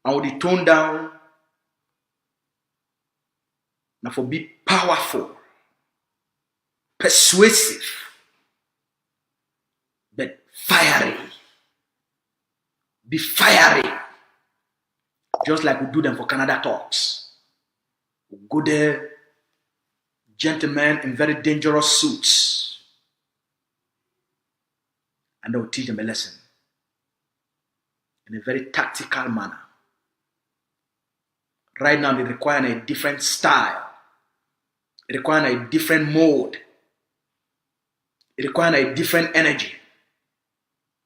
And we tone down. Now for be powerful, persuasive, but fiery. Be fiery. Just like we do them for Canada talks. We go there, gentlemen in very dangerous suits. And they will teach them a lesson. In a very tactical manner. Right now they require a different style. It requires a different mode. It requires a different energy.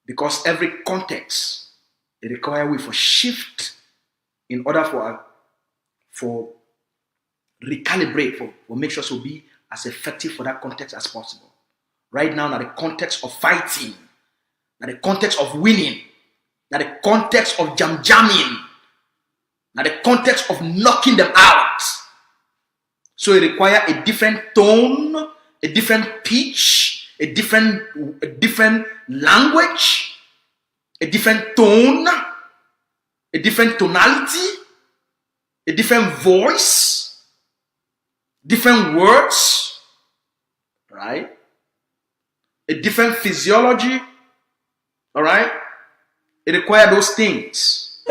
Because every context, it requires we for shift in order for recalibrate, for make sure to be as effective for that context as possible. Right now, the context of fighting, the context of winning, the context of jamming, the context of knocking them out. So it requires a different tone, a different pitch, a different language, a different tone, a different tonality, a different voice, different words, right? A different physiology, all right? It requires those things.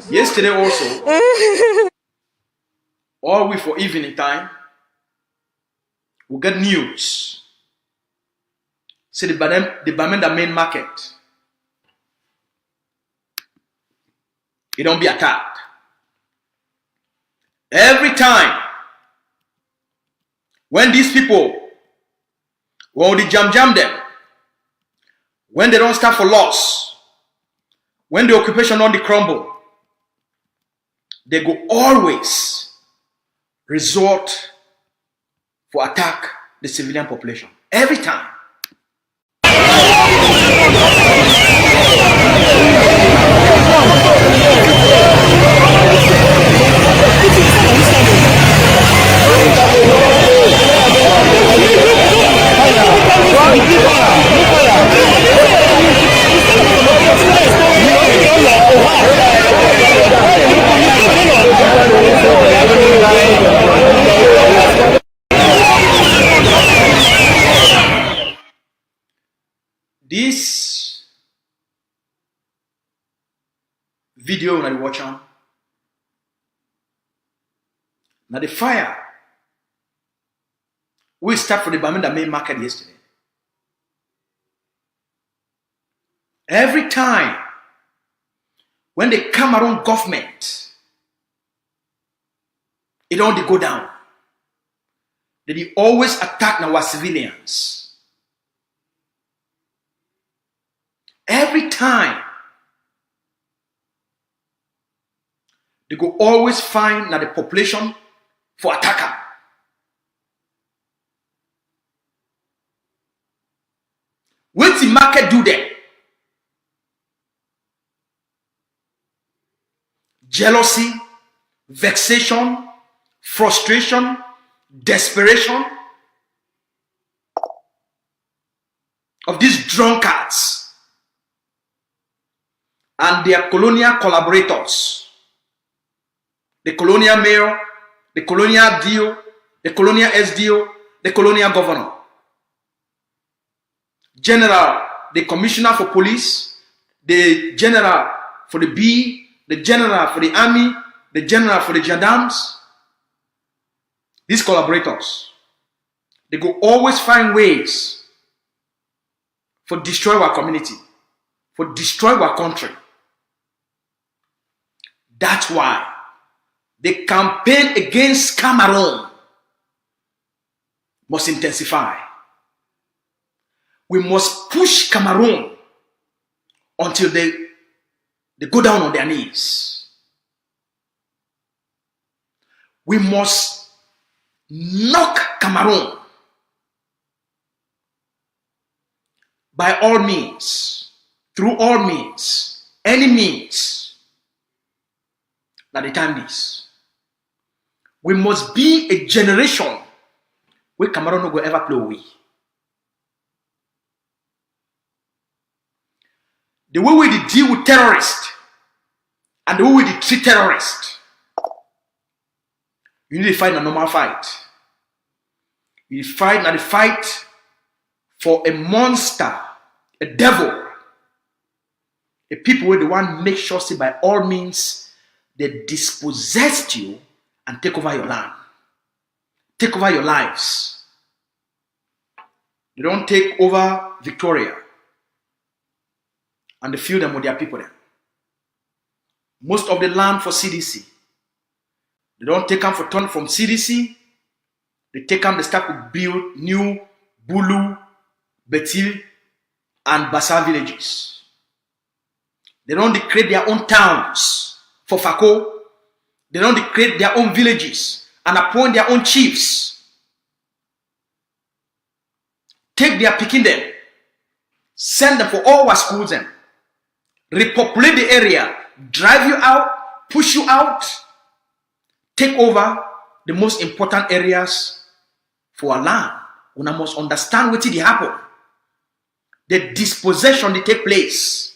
Yesterday also, all we for evening time, we get news. See the Bamenda main market. It don't be attacked. Every time when these people, when they jam them, when they don't start for loss, when the occupation on the crumble, they go always resort for attack the civilian population. Every time. This video na the watch on. Now the fire we start for the Bamenda main market yesterday. Every time when the Cameroon government it only go down, they always attack our civilians. Every time they go always find that the population for attacker. What the market do there? Jealousy, vexation, frustration, desperation of these drunkards and their colonial collaborators. The colonial mayor, the colonial DO, the colonial SDO, the colonial governor, general, the commissioner for police, the general for the B, the general for the army, the general for the gendarmes. These collaborators, they go always find ways for destroy our community, for destroy our country. That's why the campaign against Cameroon must intensify. We must push Cameroon until they go down on their knees. We must knock Cameroon by all means, through all means, any means that the time is. We must be a generation where Cameroon no go ever play away. The way we deal with terrorists and the way we treat terrorists, you need to fight a normal fight. You fight and the fight for a monster, a devil, a people where they want make sure say by all means they dispossess you and take over your land, take over your lives. They don't take over Victoria and they fill them with their people there. Most of the land for CDC, they don't take them for turn from CDC. They take them, they start to build new Bulu, Betil, and Bassa villages. They don't create their own towns for Fako. They don't create their own villages and appoint their own chiefs. Take their picking them, send them for all our schools and repopulate the area, drive you out, push you out, take over the most important areas for our land. We must understand what did happen. The dispossession they take place.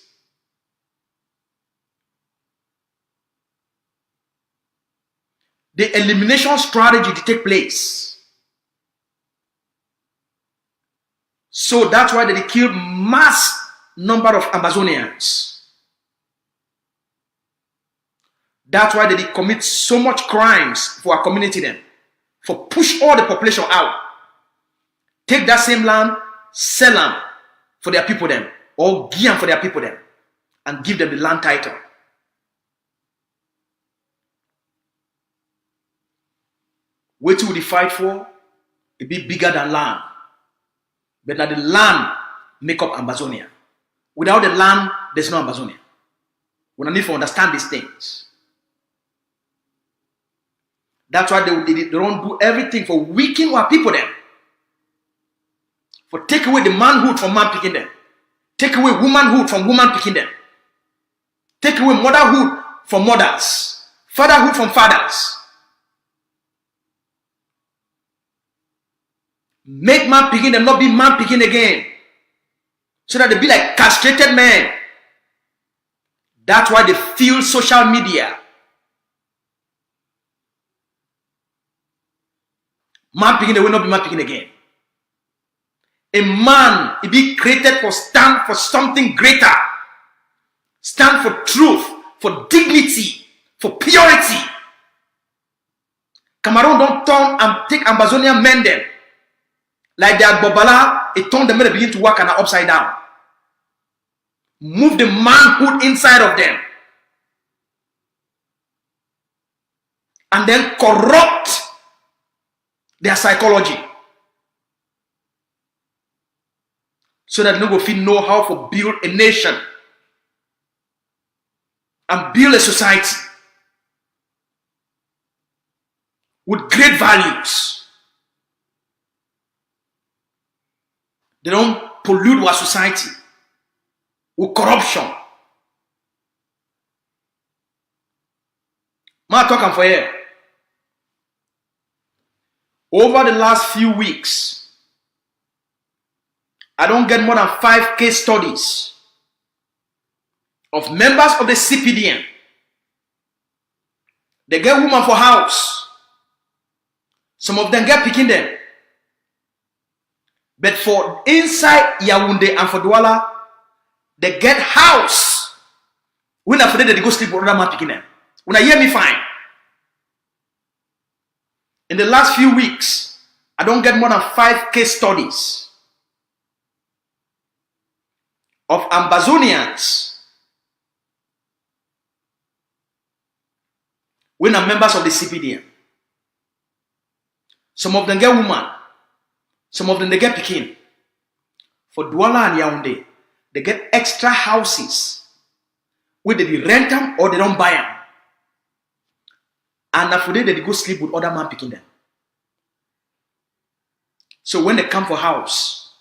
The elimination strategy to take place. So that's why they kill mass number of Amazonians. That's why they commit so much crimes for our community then. For push all the population out. Take that same land, sell them for their people then. Or give them for their people then. And give them the land title. What would they fight for? It be bigger than land. But now the land make up Amazonia. Without the land, there's no Amazonia. We need to understand these things. That's why they don't do everything for weakening our people then. For take away the manhood from man picking them. Take away womanhood from woman picking them. Take away motherhood from mothers. Fatherhood from fathers. Make man picking them not be man picking again. So that they be like castrated men. That's why they feel social media. Man picking, they will not be man picking again. A man, he be created for stand for something greater. Stand for truth, for dignity, for purity. Cameroon don't turn and take Amazonian men then. Like they are Bobala, it turned them and they begin to work and are upside down. Move the manhood inside of them. And then corrupt their psychology. So that no go fit know how to build a nation and build a society with great values. They don't pollute our society with corruption. Man talking for you. Over the last few weeks, I don't get more than 5 case studies of members of the CPDM. They get woman for house. Some of them get picking them. But for inside Yaoundé and for Douala, they get house. When after they go sleep with other man picking them. When I hear me fine. In the last few weeks, I don't get more than 5 case studies of Amazonians when are members of the CPDM. Some of them get woman. Some of them they get picking. For Douala and Yaoundé, they get extra houses. Whether they rent them or they don't buy them. And after that, they go sleep with other man picking them. So when they come for house,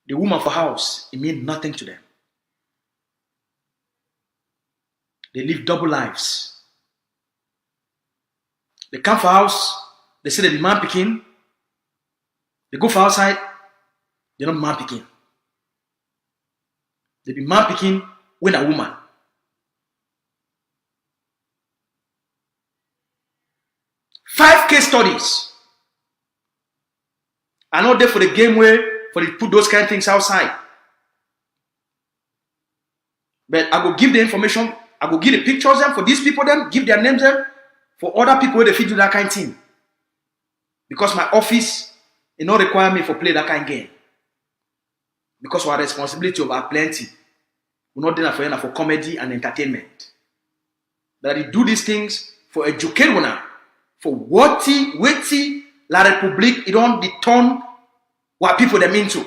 the woman for house, it means nothing to them. They live double lives. They come for house, they say they be man picking. They go for outside, they're not man picking. They be man picking when a woman. Five case studies. I know there for the game where for they put those kind of things outside. But I will give the information, I will give the pictures them for these people them, give their names them for other people where they fit do that kind of thing. Because my office it not require me for play that kind of game. Because our responsibility of our plenty. We're not there for comedy and entertainment. That they do these things for educate one. For witty, la Republique, it don't determine what people them into.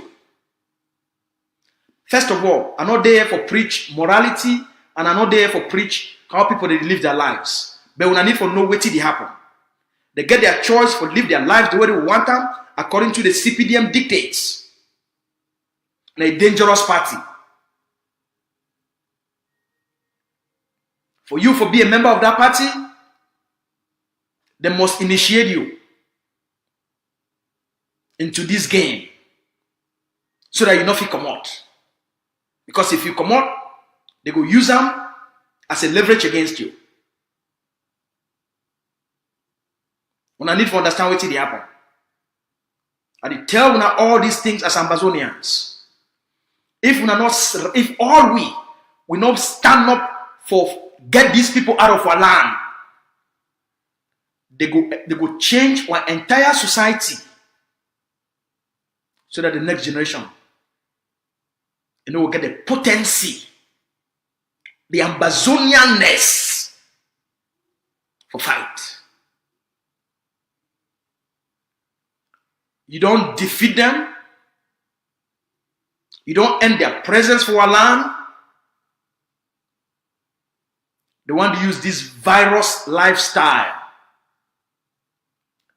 First of all, I'm not there for preach morality, and I'm not there for preach how people they live their lives. But when I need for know what they happen, they get their choice for live their lives the way they want them, according to the CPDM dictates. And a dangerous party. For you to be a member of that party, they must initiate you into this game so that you not fit come out. Because if you come out, they go use them as a leverage against you. When I need to understand what they happen. And they tell una all these things as Amazonians. If all we not stand up for get these people out of our land, they go change our entire society so that the next generation will get the potency, the Amazonianness for fight. You don't defeat them. You don't end their presence for our land. They want to use this virus lifestyle,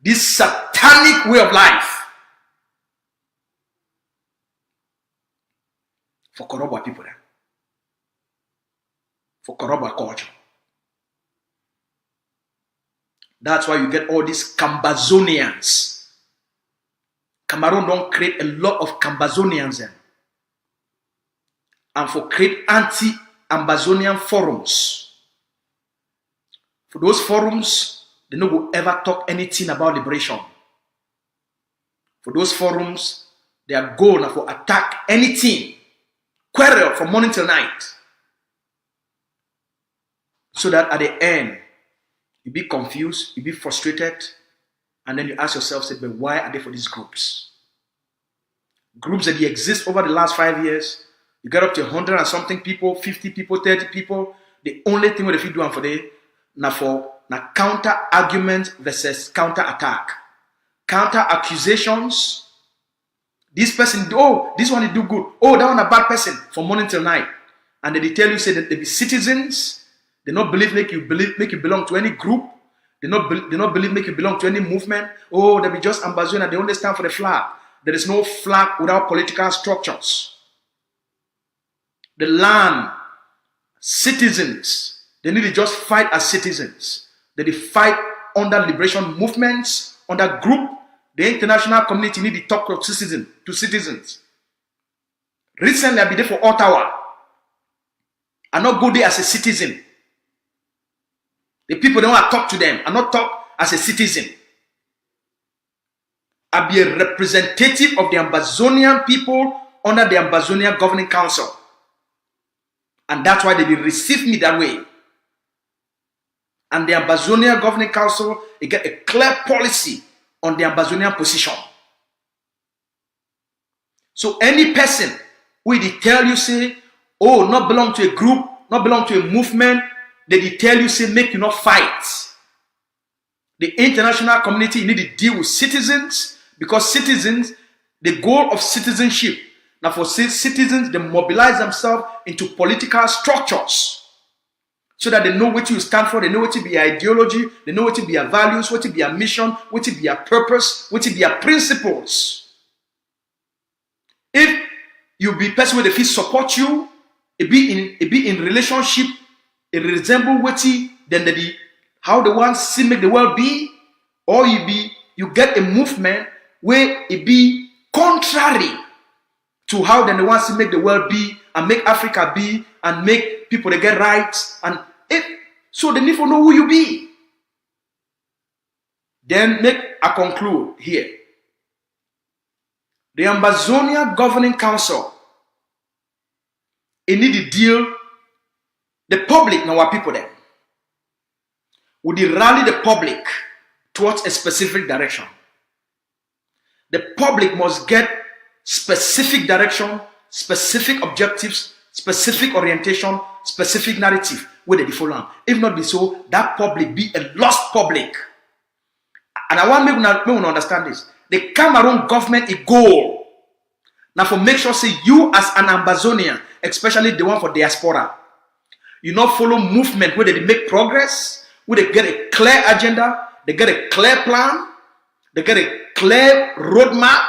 this satanic way of life, for corrupt our people, for corrupt our culture. That's why you get all these Cambazonians. Cameroon don't create a lot of Cambazonians and for create anti-Ambazonian forums. For those forums, they no go ever talk anything about liberation. For those forums, their goal now for attack anything, quarrel from morning till night. So that at the end, you be confused, you be frustrated, and then you ask yourself, say, but why are they for these groups? Groups that exist over the last 5 years, you get up to 100 and something people, 50 people, 30 people. The only thing what if you do for them, now counter argument versus counter attack, counter accusations. This person, oh, this one they do good. Oh, that one a bad person from morning till night. And then they tell you, say that they be citizens. They not believe make you belong to any group. They not believe make you belong to any movement. Oh, they be just ambassador and they only stand for the flag. There is no flag without political structures. The land, citizens, they need to just fight as citizens. They fight under liberation movements, under group. The international community need to talk to citizens. Recently, I been there for Ottawa. I not go there as a citizen. The people don't want to talk to them. I not talk as a citizen. I be a representative of the Ambazonian people under the Ambazonian Governing Council. And that's why they will receive me that way. And the Ambazonian Governing Council, they get a clear policy on the Ambazonian position. So any person who they tell you, say, oh, not belong to a group, not belong to a movement, they tell you, say, make you not fight. The international community need to deal with citizens, because citizens, the goal of citizenship, now for citizens, they mobilize themselves into political structures so that they know what you stand for, they know what to be your ideology, they know what to be your values, what to be your mission, what to be your purpose, what to be your principles. If you be a person where they feel support you, it be in relationship, it resemble what then how the one see make the world be, or you get a movement where it be contrary to how then the one see make the world be and make Africa be and make people they get rights, and so they need to know who you be. Then I conclude here. The Ambazonia Governing Council, it need to deal the public now our people there. Would they rally the public towards a specific direction? The public must get specific direction, specific objectives, specific orientation, specific narrative where they follow. If not be so, that public be a lost public. And I want me to understand this. The Cameroon government is goal. Now for make sure say you as an Ambazonian, especially the one for diaspora, you not follow movement where they make progress, where they get a clear agenda, they get a clear plan, they get a clear roadmap.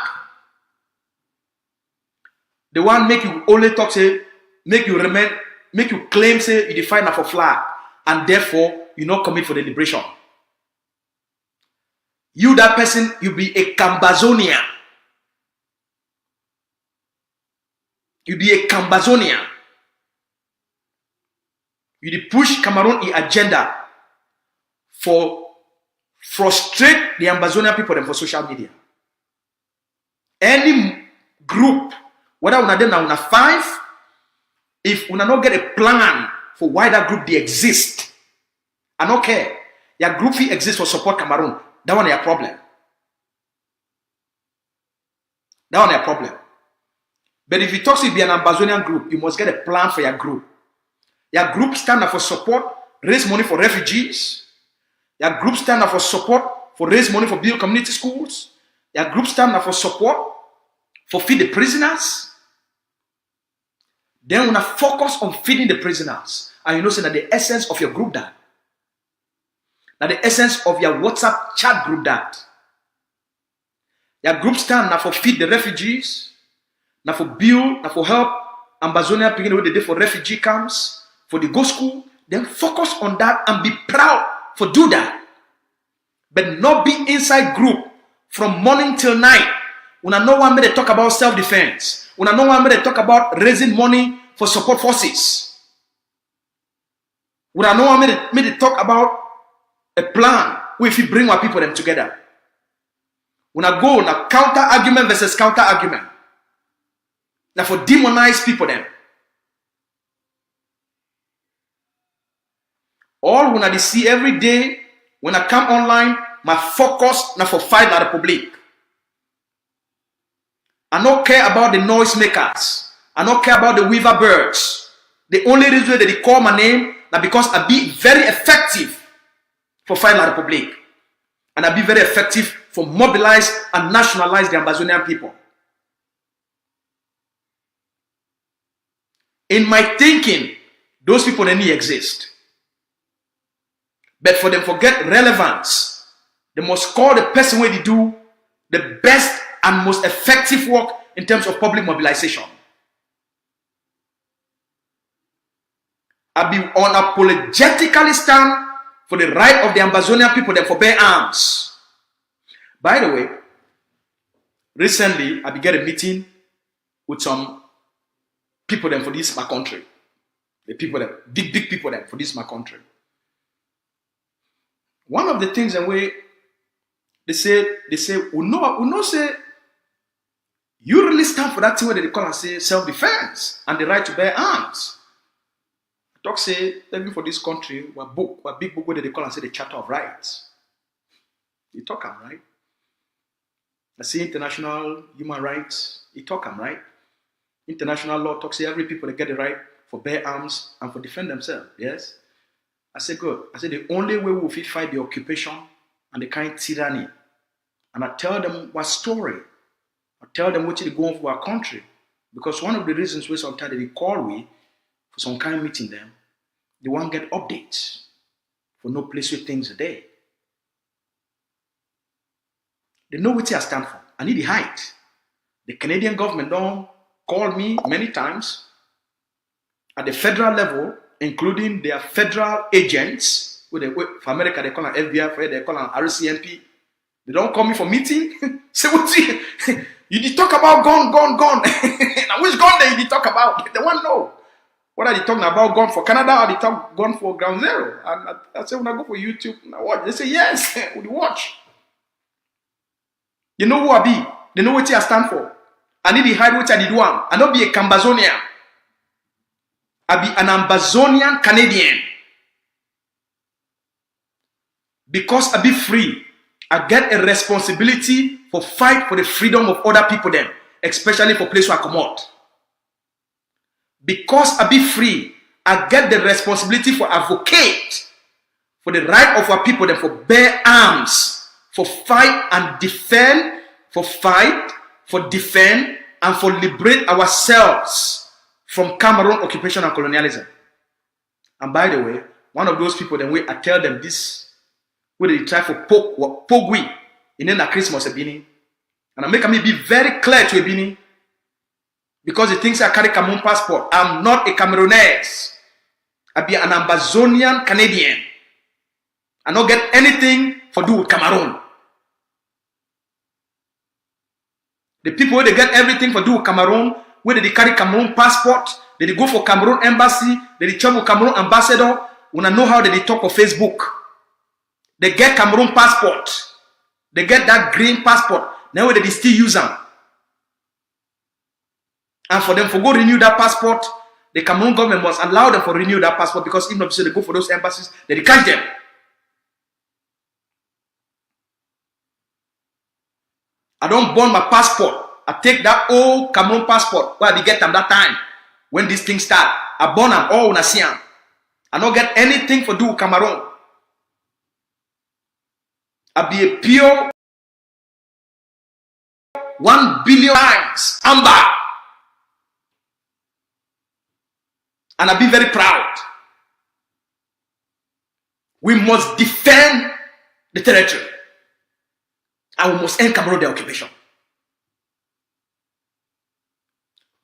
The one make you only talk, say, make you claim, say, you define for flag, and therefore you not commit for the liberation. You, that person, you be a Cambazonian. You be a Cambazonian. You push Cameroon agenda for frustrate the Ambazonian people them for social media. Any group, whether una them now una 5, if una not get a plan for why that group they exist, I don't care. Your group fee exists for support Cameroon. That one is a problem. That one is a problem. But if you talk to be an Ambazonian group, you must get a plan for your group. Your group stand up for support, raise money for refugees. Your group stand up for support, for raise money for build community schools. Your group stand up for support, for feed the prisoners. Then when I focus on feeding the prisoners, and you know say that the essence of your group that. Now the essence of your WhatsApp chat group that. Your group stand now for feed the refugees, now for build, now for help Ambazonia picking away the day for refugee camps, for the go school. Then focus on that and be proud for do that. But not be inside group from morning till night. When I know one may they talk about self-defense. When I know one may they talk about raising money for support forces. When I know one may they talk about a plan where if you bring our people them together. When I go now, counter argument versus counter argument. Now for demonize people then. All when I see every day, when I come online, my focus now for fight la Republic. I don't care about the noisemakers. I don't care about the weaver birds. The only reason that they call my name is because I be very effective for fight la Republic. And I be very effective for mobilize and nationalize the Ambazonian people. In my thinking, those people don't exist. But for them to get relevance, they must call the person where they do the best and most effective work in terms of public mobilization. I be unapologetically stand for the right of the Ambazonian people them for bear arms. By the way, recently I began a meeting with some people them for this my country. The people that big people them for this my country. One of the things in way they say, we know say you really stand for that thing where they call and say self-defense and the right to bear arms. Talk say, even for this country, what big book where they call and say the Charter of Rights. You talk them, right? I see international human rights, you talk them, right? International law talks say every people they get the right for bear arms and for defend themselves. Yes? I say good. I say the only way we will fight the occupation and the kind of tyranny. And I tell them what story. I tell them what they go on for our country. Because one of the reasons why sometimes they call we for some kind of meeting them, they won't get updates for no place where things are there. They know what I stand for. I need the height. The Canadian government don't call me many times at the federal level, including their federal agents. For America, they call them FBI, for they call them RCMP. They don't call me for meeting. Say what you did talk about gun. Now which gun they did talk about? They want to know. What are they talking about gun for Canada or they talk gun for Ground Zero? And I say when I go for YouTube, I watch. They say yes, we watch. You know who I be. They know what I stand for. I need to hide what I did one. I don't be a Cambazonian. I be an Ambazonian Canadian. Because I be free, I get a responsibility for fight for the freedom of other people then, especially for place where I come out. Because I be free, I get the responsibility for advocate for the right of our people then for bear arms, for fight and defend, for fight, for defend, and for liberate ourselves from Cameroon occupation and colonialism. And by the way, one of those people then we I tell them this, where they try for poke we in the Christmas Ebini. And I make me be very clear to Ebini. Because he thinks I carry Cameroon passport. I'm not a Cameroun'S. I be an Ambazonian Canadian. I don't get anything for do with Cameroon. The people where they get everything for do with Cameroon, where they carry Cameroon passport, they go for Cameroon embassy, they travel Cameroon ambassador, when I know how they talk on Facebook. They get Cameroon passport. They get that green passport. Now they still use them. And for them to go renew that passport, the Cameroon government must allow them to renew that passport because even if they go for those embassies, they catch them. I don't burn my passport. I take that old Cameroon passport where I get them that time when this thing start. I burn them all when I see them. I don't get anything for do with Cameroon. I be a pure 1 billion times amber. And I'll be very proud. We must defend the territory. And we must end Cameroon the occupation.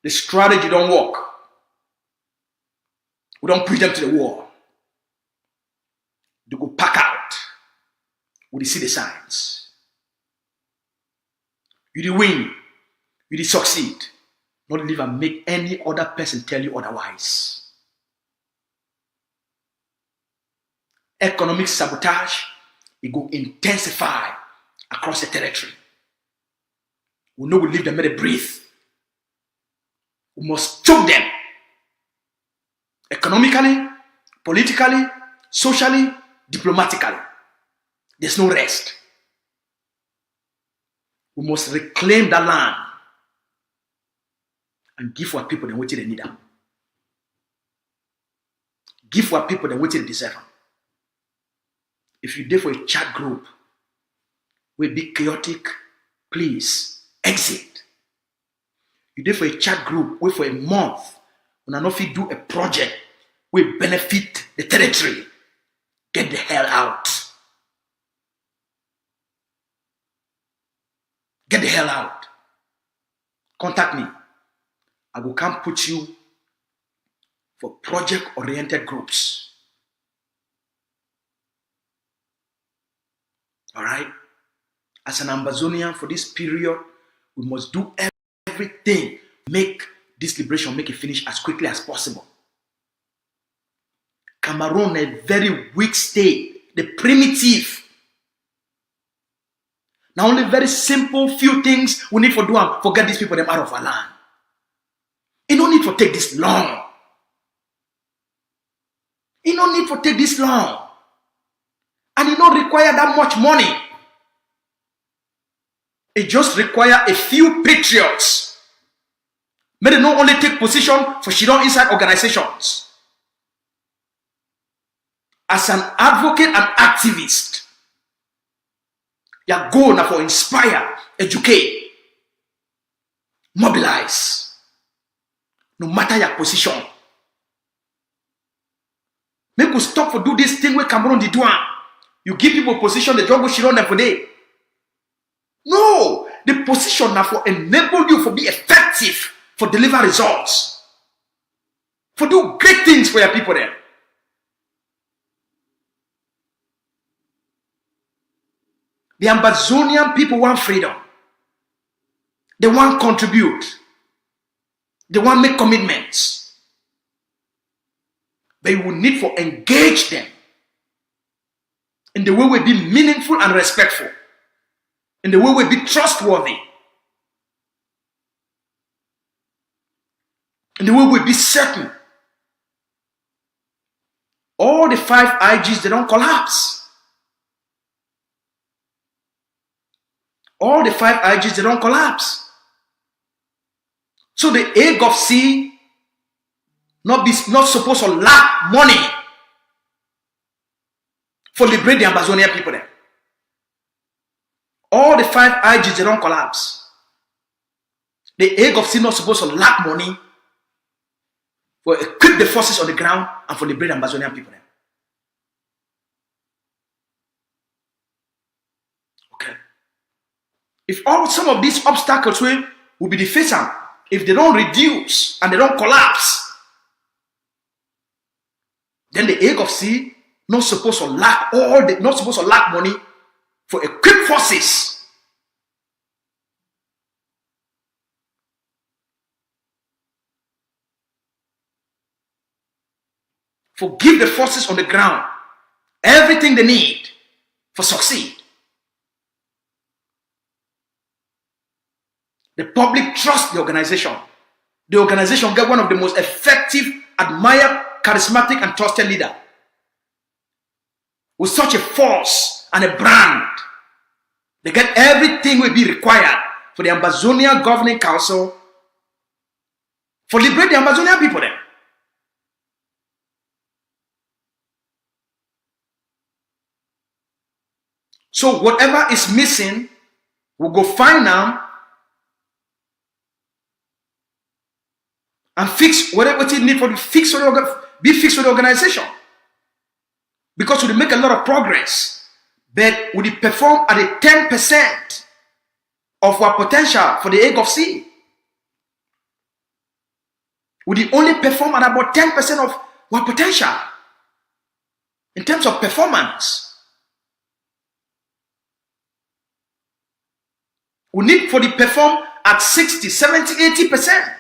The strategy don't work. We don't push them to the wall. They go pack out. We see the signs. You did win. You did succeed. Not live and make any other person tell you otherwise. Economic sabotage, it will intensify across the territory. We know we leave them where they breathe. We must choke them. Economically, politically, socially, diplomatically. There's no rest. We must reclaim that land and give our people the what they need. Give our people the what they deserve. If you're there for a chat group, will be chaotic, please exit. You're there for a chat group, wait for a month. When I know if you do a project, will benefit the territory. Get the hell out. Get the hell out. Contact me. I will come put you for project-oriented groups. All right? As an Ambazonian for this period, we must do everything. Make this liberation, make it finish as quickly as possible. Cameroon, a very weak state, the primitive. Now only very simple few things we need to do and forget these people them out of our land. It don't need to take this long. It don't need to take this long. And it don't require that much money. It just require a few patriots. May they not only take position for Shidon inside organizations. As an advocate and activist, your goal now for inspire, educate, mobilize. No matter your position. Make us stop for do this thing where Cameroon did one. You give people position, they don't go Shidon them for day. No, the position now for enable you to be effective, for deliver results, for do great things for your people there. The Ambazonian people want freedom. They want contribute. They want make commitments. But you will need to engage them in the way we be meaningful and respectful. In the way we be trustworthy. In the way we be certain. All the 5 IGs, they don't collapse. All the 5 IGs, they don't collapse. So the AGOFC not supposed to lack money for liberate the Ambazonian people there. All the 5 IGs, they don't collapse. The AGOFC not supposed to lack money for equip the forces on the ground and for liberate the Ambazonian people there. Okay. If some of these obstacles will be defeated, if they don't reduce and they don't collapse, then the AGOFC not supposed to lack money for equipped forces. For give the forces on the ground everything they need for succeed. The public trust the organization. The organization get one of the most effective, admired, charismatic, and trusted leader. With such a force and a brand, they get everything will be required for the Ambazonian Governing Council for liberate the Ambazonian people then. So whatever is missing, we'll go find them and fix whatever it need for be fixed for the organization. Because we make a lot of progress, but we perform at a 10% of our potential for the AGOFC. We only perform at about 10% of our potential in terms of performance. We need for the perform at 60, 70, 80%.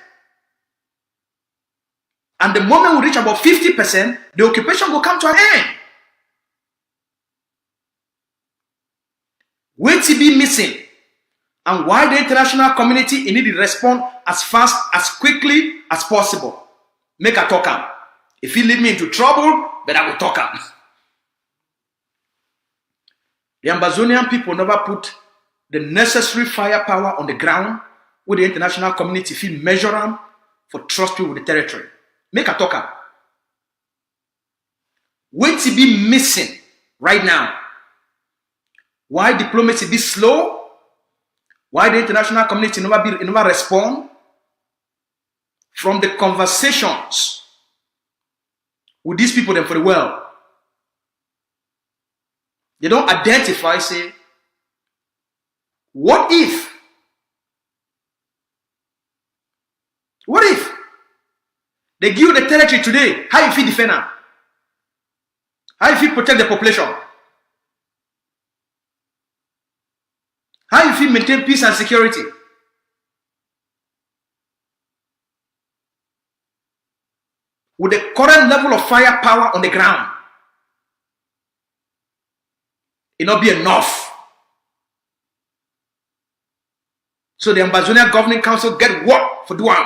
And the moment we reach about 50%, the occupation will come to an end. Wait to be missing And why the international community need to respond as fast, as quickly as possible. Make a talk am. If he lead me into trouble, then I will talk am. The Ambazonian people never put the necessary firepower on the ground with the international community feel measure them for trust people with the territory. Make a talk am. Wait to be missing right now. Why diplomacy be slow? Why the international community never respond? From the conversations with these people them for the world. They don't identify, say, what if? What if they give you the territory today? How you feel defend them? How you feel protect the population? How you feel maintain peace and security? With the current level of firepower on the ground, it not be enough. So the Ambazonian Governing Council get what for doing?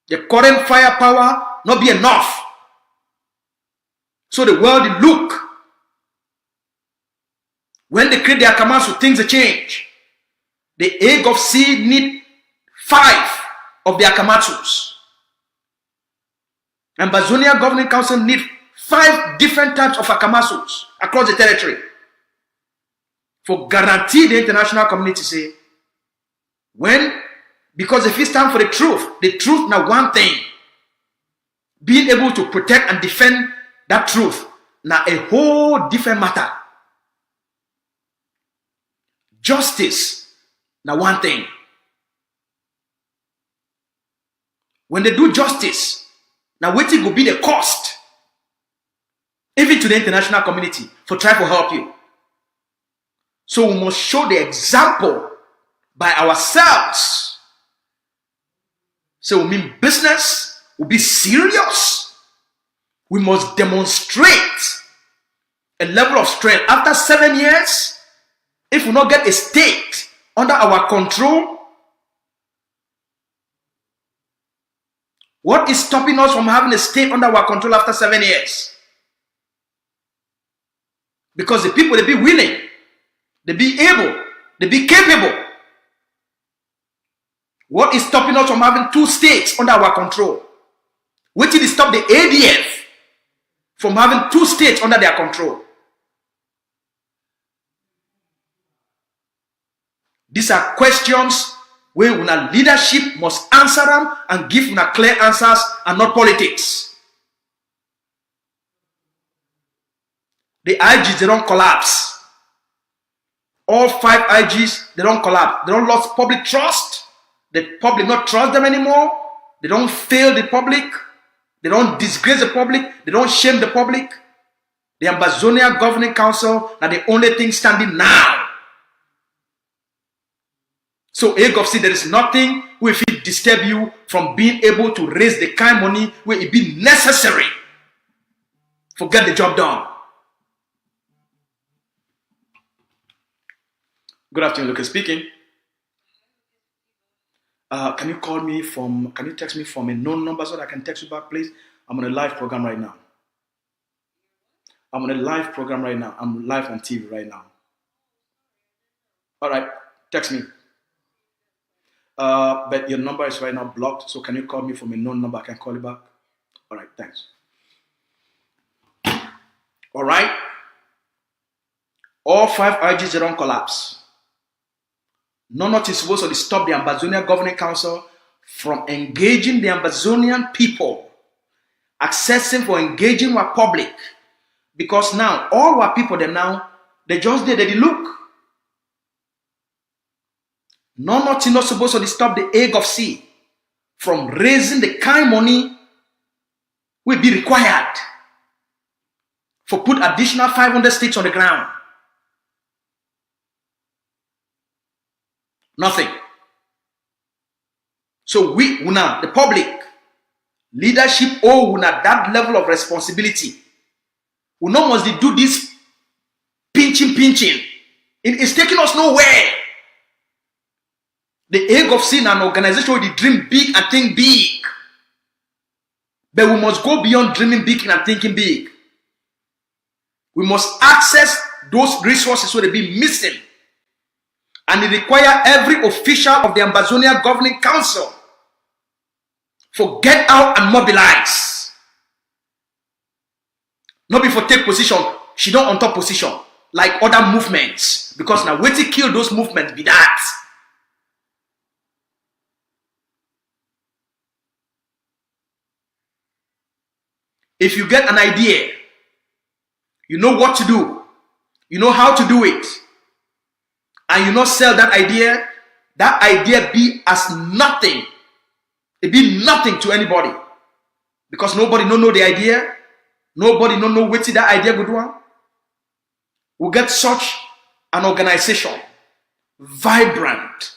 The current firepower not be enough. So the world look. When they create their commands, so things change. The egg of sea need 5 of their Akamatsus. And Ambazonia Governing Council need 5 different types of Akamatsus across the territory. For guarantee the international community say, because if we stand for the truth now one thing. Being able to protect and defend that truth now a whole different matter. Justice now one thing. When they do justice, now what will be the cost? Even to the international community for trying to help you. So we must show the example by ourselves. So we mean business, we'll be serious. We must demonstrate a level of strength. After 7 years, if we not get a state under our control, what is stopping us from having a state under our control after 7 years? Because the people, they be willing, they be able, they be capable. What is stopping us from having 2 states under our control? What did stop the ADF from having 2 states under their control? These are questions where our leadership must answer them and give una clear answers and not politics. The IGs, they don't collapse. All 5 IGs, they don't collapse. They don't lose public trust. The public not trust them anymore. They don't fail the public. They don't disgrace the public. They don't shame the public. The Ambazonia Governing Council are the only thing standing now. So, AGOFC, there is nothing which will disturb you from being able to raise the kind of money where it be necessary to get the job done. Good afternoon, Lucas speaking. Can you text me from a known number so that I can text you back, please? I'm on a live program right now. I'm live on TV right now. All right, text me. But your number is right now blocked, so can you call me from a known number? I can call you back. All right, thanks. All right. All 5 IGs, they don't collapse. None of it is supposed to stop the Ambazonia Governing Council from engaging the Ambazonian people, accessing for engaging with public. Because now, all our people, they just did, they look. None of it is not supposed to stop the AGOFC from raising the kind of money will be required for put additional 500 states on the ground. Nothing. So we now, the public, leadership owe that level of responsibility. We not must do this pinching. It is taking us nowhere. The aim of seeing an organization with the dream big and think big. But we must go beyond dreaming big and thinking big. We must access those resources so they be missing. And it requires every official of the Ambazonia Governing Council for get out and mobilize. Not before take position. She don't on top position like other movements. Because now wait to kill those movements be that. If you get an idea, you know what to do, you know how to do it, and you not sell that idea be as nothing. It be nothing to anybody. Because nobody know the idea, nobody know what that idea go do. We'll get such an organization, vibrant,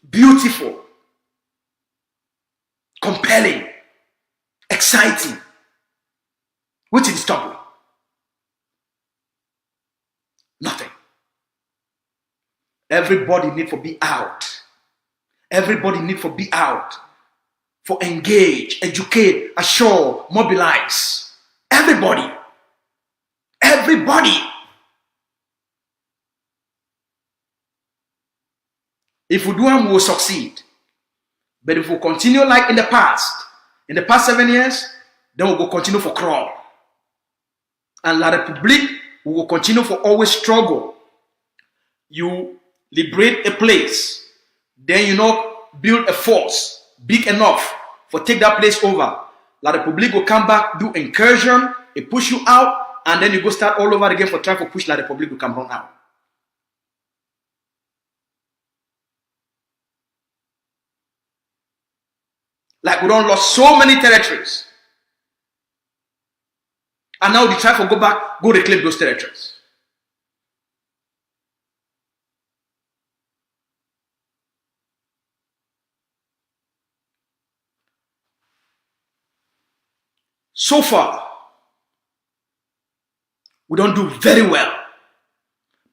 beautiful, compelling, exciting. What is stop? Nothing. Everybody need to be out. Everybody need to be out. For engage, educate, assure, mobilize. Everybody. Everybody. If we do them, we will succeed. But if we continue like in the past 7 years, then we will continue for crawl. And La République, we will continue for always struggle. You liberate a place, then you know build a force big enough for take that place over. La République will come back, do incursion, it push you out, and then you go start all over again for trying to push La République to come run out. Like we don't lost so many territories. And now they try to go back, go reclaim those territories. So far, we don't do very well.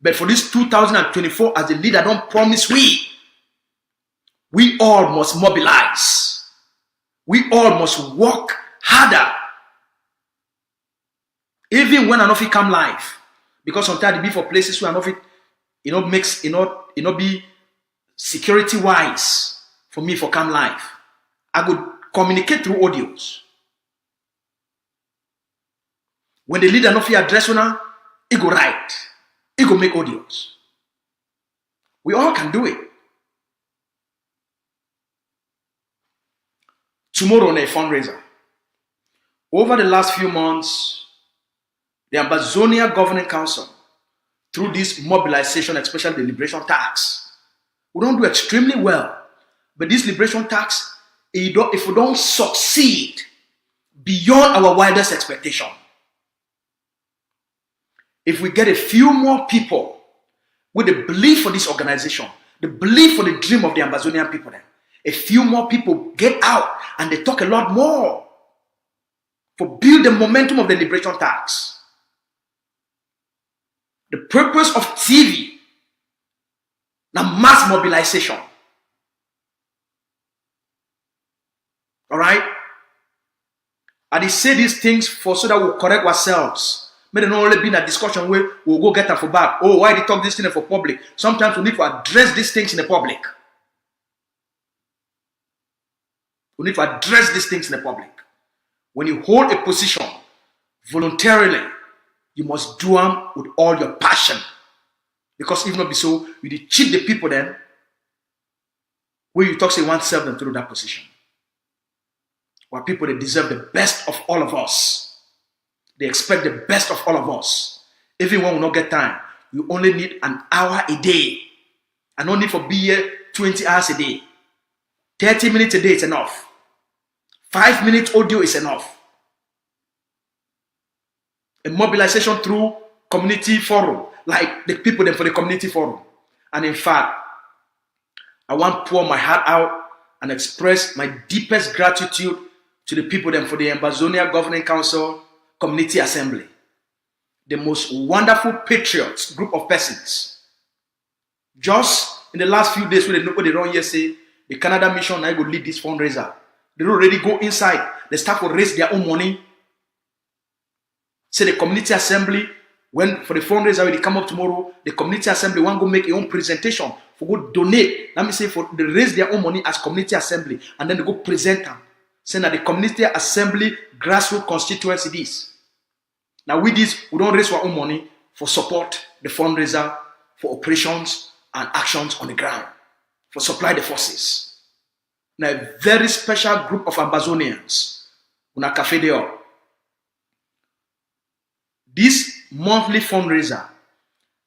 But for this 2024, as the leader don't promise we all must mobilize. We all must work harder. Even when I know it come live. Because sometimes it be for places where I know it makes be security wise for me for come live. I could communicate through audios. When the leader no fit address una, he go write. He go make audios. We all can do it. Tomorrow on a fundraiser. Over the last few months, the Ambazonia Governing Council, through this mobilization, especially the liberation tax, we don't do extremely well. But this liberation tax, if we don't succeed beyond our wildest expectation, if we get a few more people with the belief for this organization, the belief for the dream of the Ambazonian people, then a few more people get out and they talk a lot more for build the momentum of the liberation tax. The purpose of TV, now mass mobilization. All right? And they say these things for so that we'll correct ourselves. May not only be in a discussion where we'll go get them for back. Oh, why they talk this thing for public? Sometimes we need to address these things in the public. We need to address these things in the public. When you hold a position voluntarily, you must do them with all your passion. Because if not be so, you cheat the people then, where you talk say one serve them through that position. While people, they deserve the best of all of us. They expect the best of all of us. Everyone will not get time. You only need an hour a day. And no need for be here 20 hours a day. 30 minutes a day is enough. 5 minutes audio is enough. A mobilization through community forum, like the people then for the community forum. And in fact, I want to pour my heart out and express my deepest gratitude to the people then for the Ambazonia Governing Council Community Assembly. the most wonderful patriots group of persons. Just in the last few days, when they run here say the Canada mission now go lead this fundraiser. They don't already go inside. The staff will raise their own money. Say the community assembly, when for the fundraiser when they come up tomorrow, the community assembly want go make a own presentation for go donate. Let me say for they raise their own money as community assembly and then they go present them. Saying that the community assembly grassroots constituency this. Now with this, we don't raise our own money for support the fundraiser, for operations and actions on the ground, for supply the forces. Now a very special group of Ambazonians, una cafe there. This monthly fundraiser,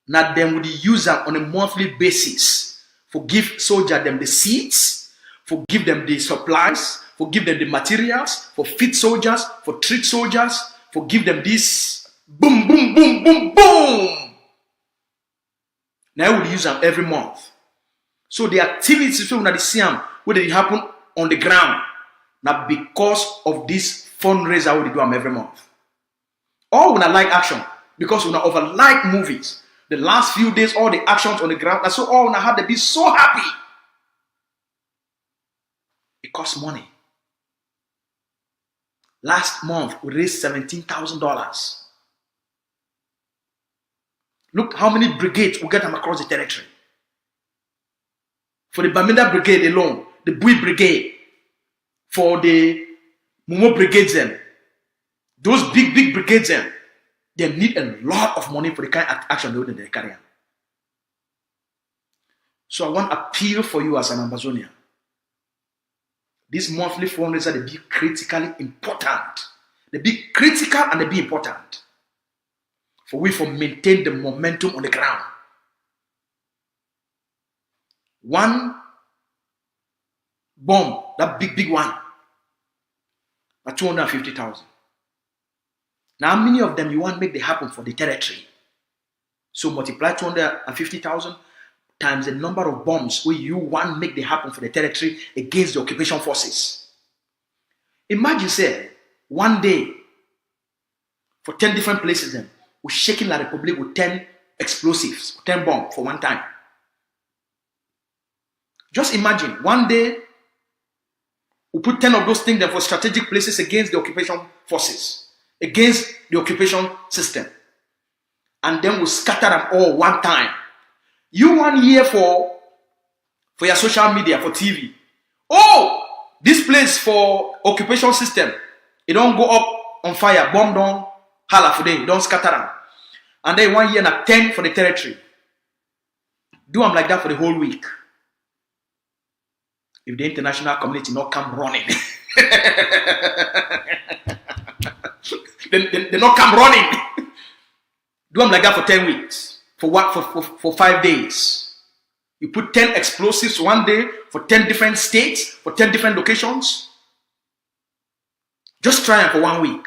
now them would use them on a monthly basis for give soldiers them the seats, for give them the supplies, for give them the materials, for feed soldiers, for treat soldiers, for give them this boom, boom, boom, boom, boom. Now we use them every month. So the activities when they see them, where they happen on the ground, now because of this fundraiser, we do them every month. All when I like action, because when I over like movies, the last few days, all the actions on the ground, and so all when I had to be so happy. It costs money. Last month, we raised $17,000. Look how many brigades we get them across the territory. For the Bamenda Brigade alone, the Bui Brigade, for the Mumo Brigades, those big brigades, they need a lot of money for the kind of action they carry on. So I want to appeal for you as an Ambazonian. This monthly fundraiser, they be critically important. They be critical and they be important. For we to maintain the momentum on the ground. One bomb, that big one, at 250,000. Now, how many of them you want to make they happen for the territory? So multiply 250,000 times the number of bombs where you want to make they happen for the territory against the occupation forces. Imagine, say, one day, for 10 different places, then, we're shaking La Republic with 10 explosives, 10 bombs for one time. Just imagine, one day, we put 10 of those things there for strategic places against the occupation forces, against the occupation system. And then we'll scatter them all one time. You 1 year for your social media, for TV. Oh, this place for occupation system, it don't go up on fire, bomb don't holla for them, don't scatter them. And then 1 year and 10 for the territory. Do them like that for the whole week. If the international community not come running, they not come running. Do them like that for 10 weeks. For what? For 5 days. You put 10 explosives one day for 10 different states, for 10 different locations. Just try it for 1 week.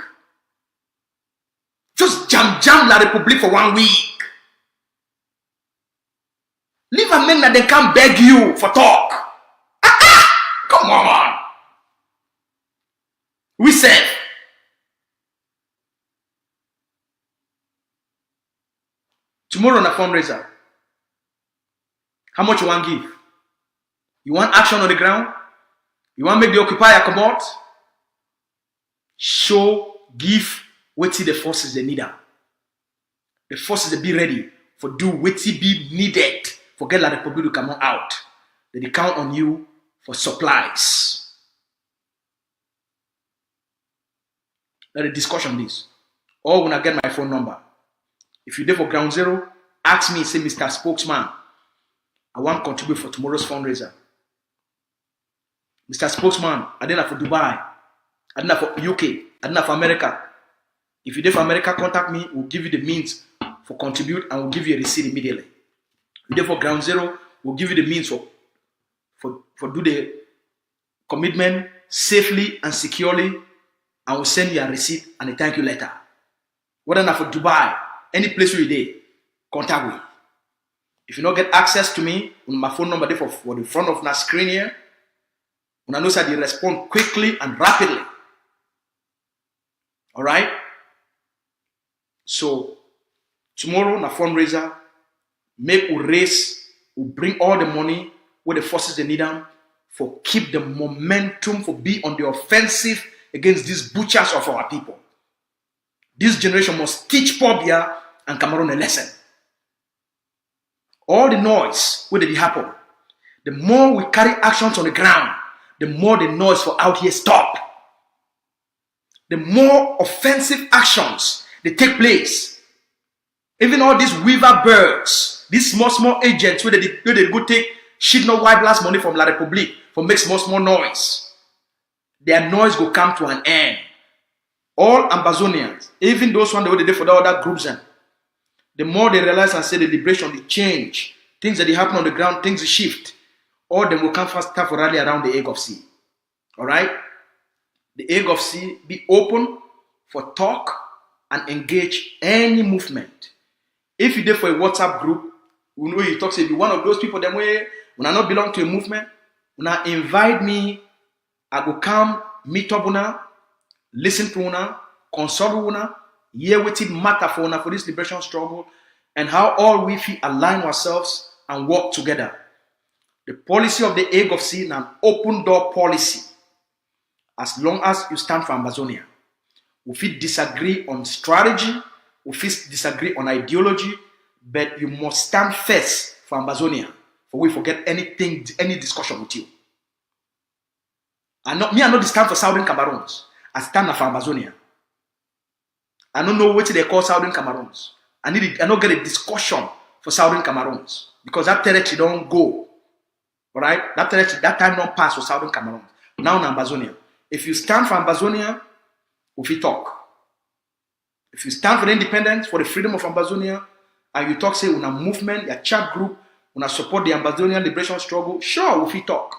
Just jam La Republic for 1 week. Leave a man that they can't beg you for talk. Come on. We said. Tomorrow on a fundraiser. How much you want to give? You want action on the ground? You want to make the occupier come out? Show, give, wait till the forces they need them. The forces they be ready for do what be needed for get La Republic to come out. They count on you for supplies. Let the discussion this. Or when I get my phone number. If you're there for Ground Zero, ask me, say, Mr. Spokesman, I want to contribute for tomorrow's fundraiser. Mr. Spokesman, I did that for Dubai. I did that for UK. I did that for America. If you're there for America, contact me. We'll give you the means for contribute and we'll give you a receipt immediately. If you're there for Ground Zero, we'll give you the means for do the commitment safely and securely, and we'll send you a receipt and a thank you letter. Whether not for Dubai, any place where you're there, contact me. If you don't get access to me, on my phone number there for the front of my screen here, when I know that you respond quickly and rapidly. All right? So, Tomorrow, na fundraiser, make we raise, we bring all the money where the forces they need them for keep the momentum for be on the offensive against these butchers of our people. This generation must teach Pobia and Cameroon a lesson. All the noise where did it happen? The more we carry actions on the ground, the more the noise for out here stop. The more offensive actions they take place. Even all these weaver birds, these small agents where they go take shit no white blast money from La Republique for make small noise. Their noise will come to an end. All Ambazonians, even those ones that they did for the other groups, the more they realize and say the liberation, the change, things that they happen on the ground, things shift. All of them will come faster for rally around the egg of sea. Alright? The egg of sea be open for talk and engage any movement. If you did for a WhatsApp group, you know you talk, say, be one of those people, them way, when I not belong to a movement, when I invite me, I go come, meet up una, listen to una, consult una, hear what it matter for una for this liberation struggle, and how all we feel align ourselves and work together. The policy of the egg of sea is an open door policy. As long as you stand for Ambazonia. We feel disagree on strategy, we feel disagree on ideology, but you must stand first for Ambazonia. For we forget any discussion with you. I not stand for Southern Cameroun'S. I stand for Ambazonia. I don't know what they call Southern Cameroun'S. I don't get a discussion for Southern Cameroun'S because that territory don't go. Alright? That territory, that time don't pass for Southern Cameroun. Now in Ambazonia. If you stand for Ambazonia, we talk. If you stand for the independence, for the freedom of Ambazonia, and you talk, say, una movement, your chat group, una support the Ambazonian liberation struggle, sure, we talk.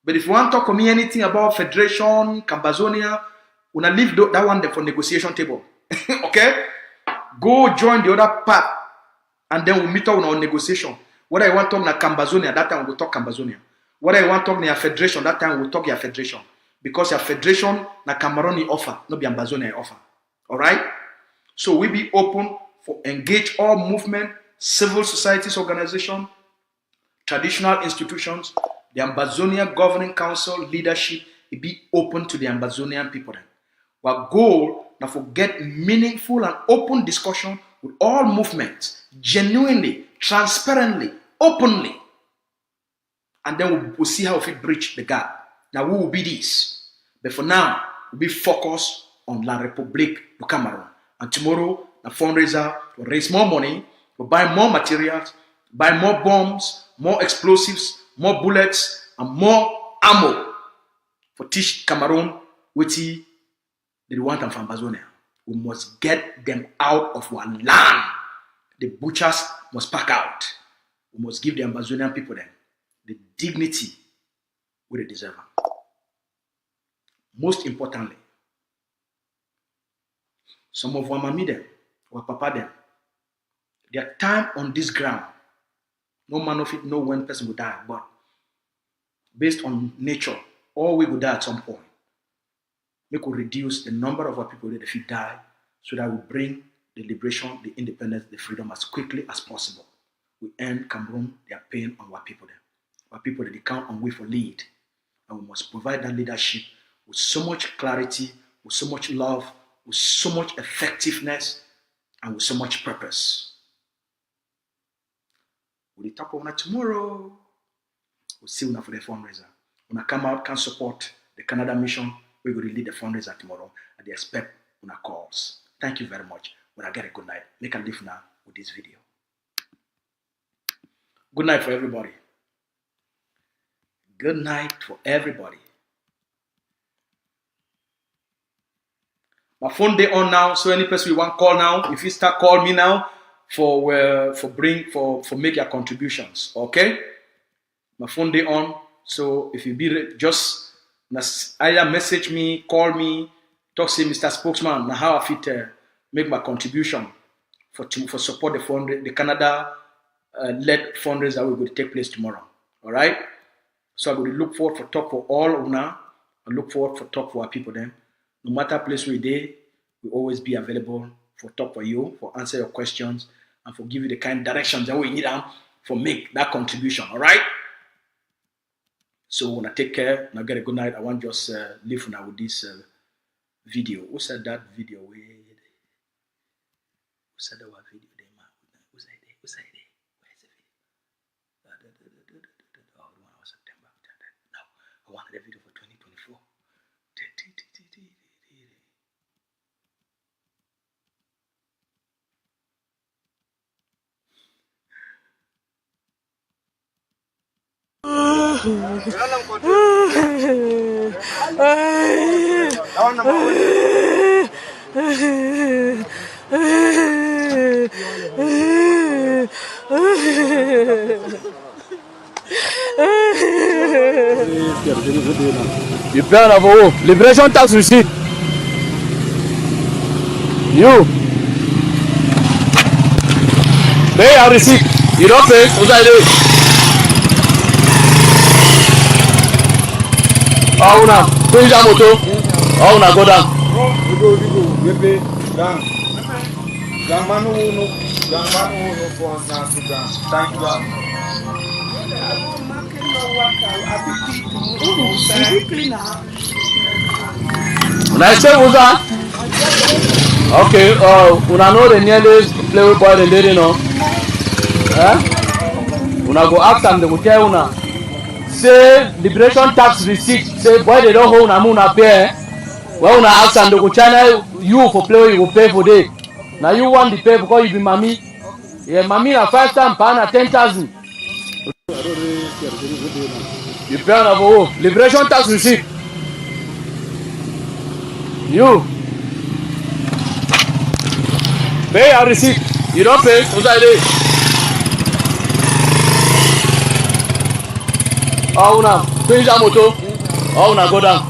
But if you want to talk to me anything about Federation, Ambazonia, una leave that one there for negotiation table. Okay? Go join the other part, and then we'll meet up on negotiation. Whether I want to talk na Ambazonia, that time we'll talk Ambazonia. Whether I want to talk na Federation, that time we'll talk your Federation. Because your Federation na Cameroon offer, not be Ambazonia offer. Alright? So we be open for engage all movement, civil societies organization, traditional institutions, the Ambazonia Governing Council leadership, it be open to the Ambazonian people. Our goal now for get meaningful and open discussion with all movements, genuinely, transparently, openly. And then we'll see how we bridge the gap. Now, who will be this? But for now, we'll be focused on La Republique du Cameroon. And tomorrow, the fundraiser will raise more money, will buy more materials, buy more bombs, more explosives, more bullets, and more ammo for teach Cameroon what they want from Ambazonia. We must get them out of our land. The butchers must pack out. We must give the Ambazonian people then the dignity we they deserve. Most importantly, some of our mommy them, our papa them, their time on this ground, no man of it know when person will die, but based on nature, all we will die at some point. We could reduce the number of our people that if die, so that we bring the liberation, the independence, the freedom as quickly as possible. We end Cameroon, their pain on our people there. Our people that they count on we for lead. And we must provide that leadership with so much clarity, with so much love, with so much effectiveness, and with so much purpose. We'll talk about that tomorrow. We'll see you for the fundraiser. When I come out, can support the Canada mission, we're going to lead the fundraiser tomorrow, and they expect our calls. Thank you very much. When I get a good night, make a leave now with this video. Good night for everybody. Good night for everybody. My phone day on now, so any person you want call now, if you start call me now for make your contributions. Okay? My phone day on, so if you be just either message me, call me, talk to Mr. Spokesman, now how I fit make my contribution for support the Canada led fundraiser that will going to take place tomorrow. All right. So I will look forward for talk for all of now. I look forward for talk for our people then. No matter place we day, we always be available for talk for you, for answer your questions, and for give you the kind of directions that we need for make that contribution. All right. So when I take care, and I get a good night, I want just leave now with this video. Who said that video? Who said that video? Who said it? Who said it? Where's the video? Oh, the one was September. No, I wanted a video for 2024. You pay on for liberation tax receipt. You pay your receipt. You don't pay. What's that do? Oh, now pay your motor. Oh, now go down. Thank you. Nice say what's that? Okay, una know the nearest play with boy the lady no. Una go ask them, they go tell una. Say liberation tax receipt. Say boy they don't hold una pay. Well una ask them, they go channel you for play, you go pay for day. Now you want the pay because you be mommy. Yeah, mommy na 5,000 pound na 10,000. You pay on for liberation tax receipt. You pay your receipt. You don't pay. What's that do? Oh, now pay your motor. Oh, now go down.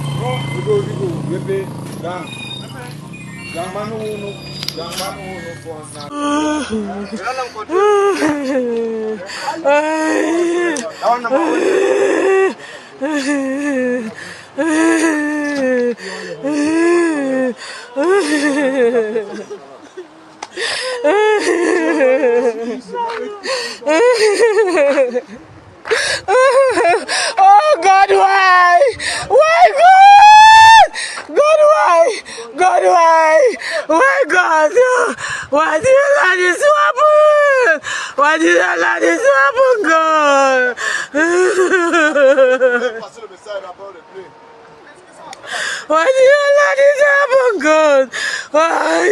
Oh God, why? Why God? God, why? God, why? Why God? Why did you let this happen? Why did you let this happen, God? Why did you let this happen, God? Why?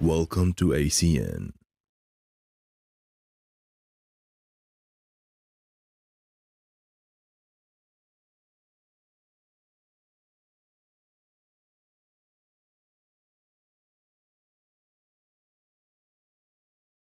Welcome to ACN.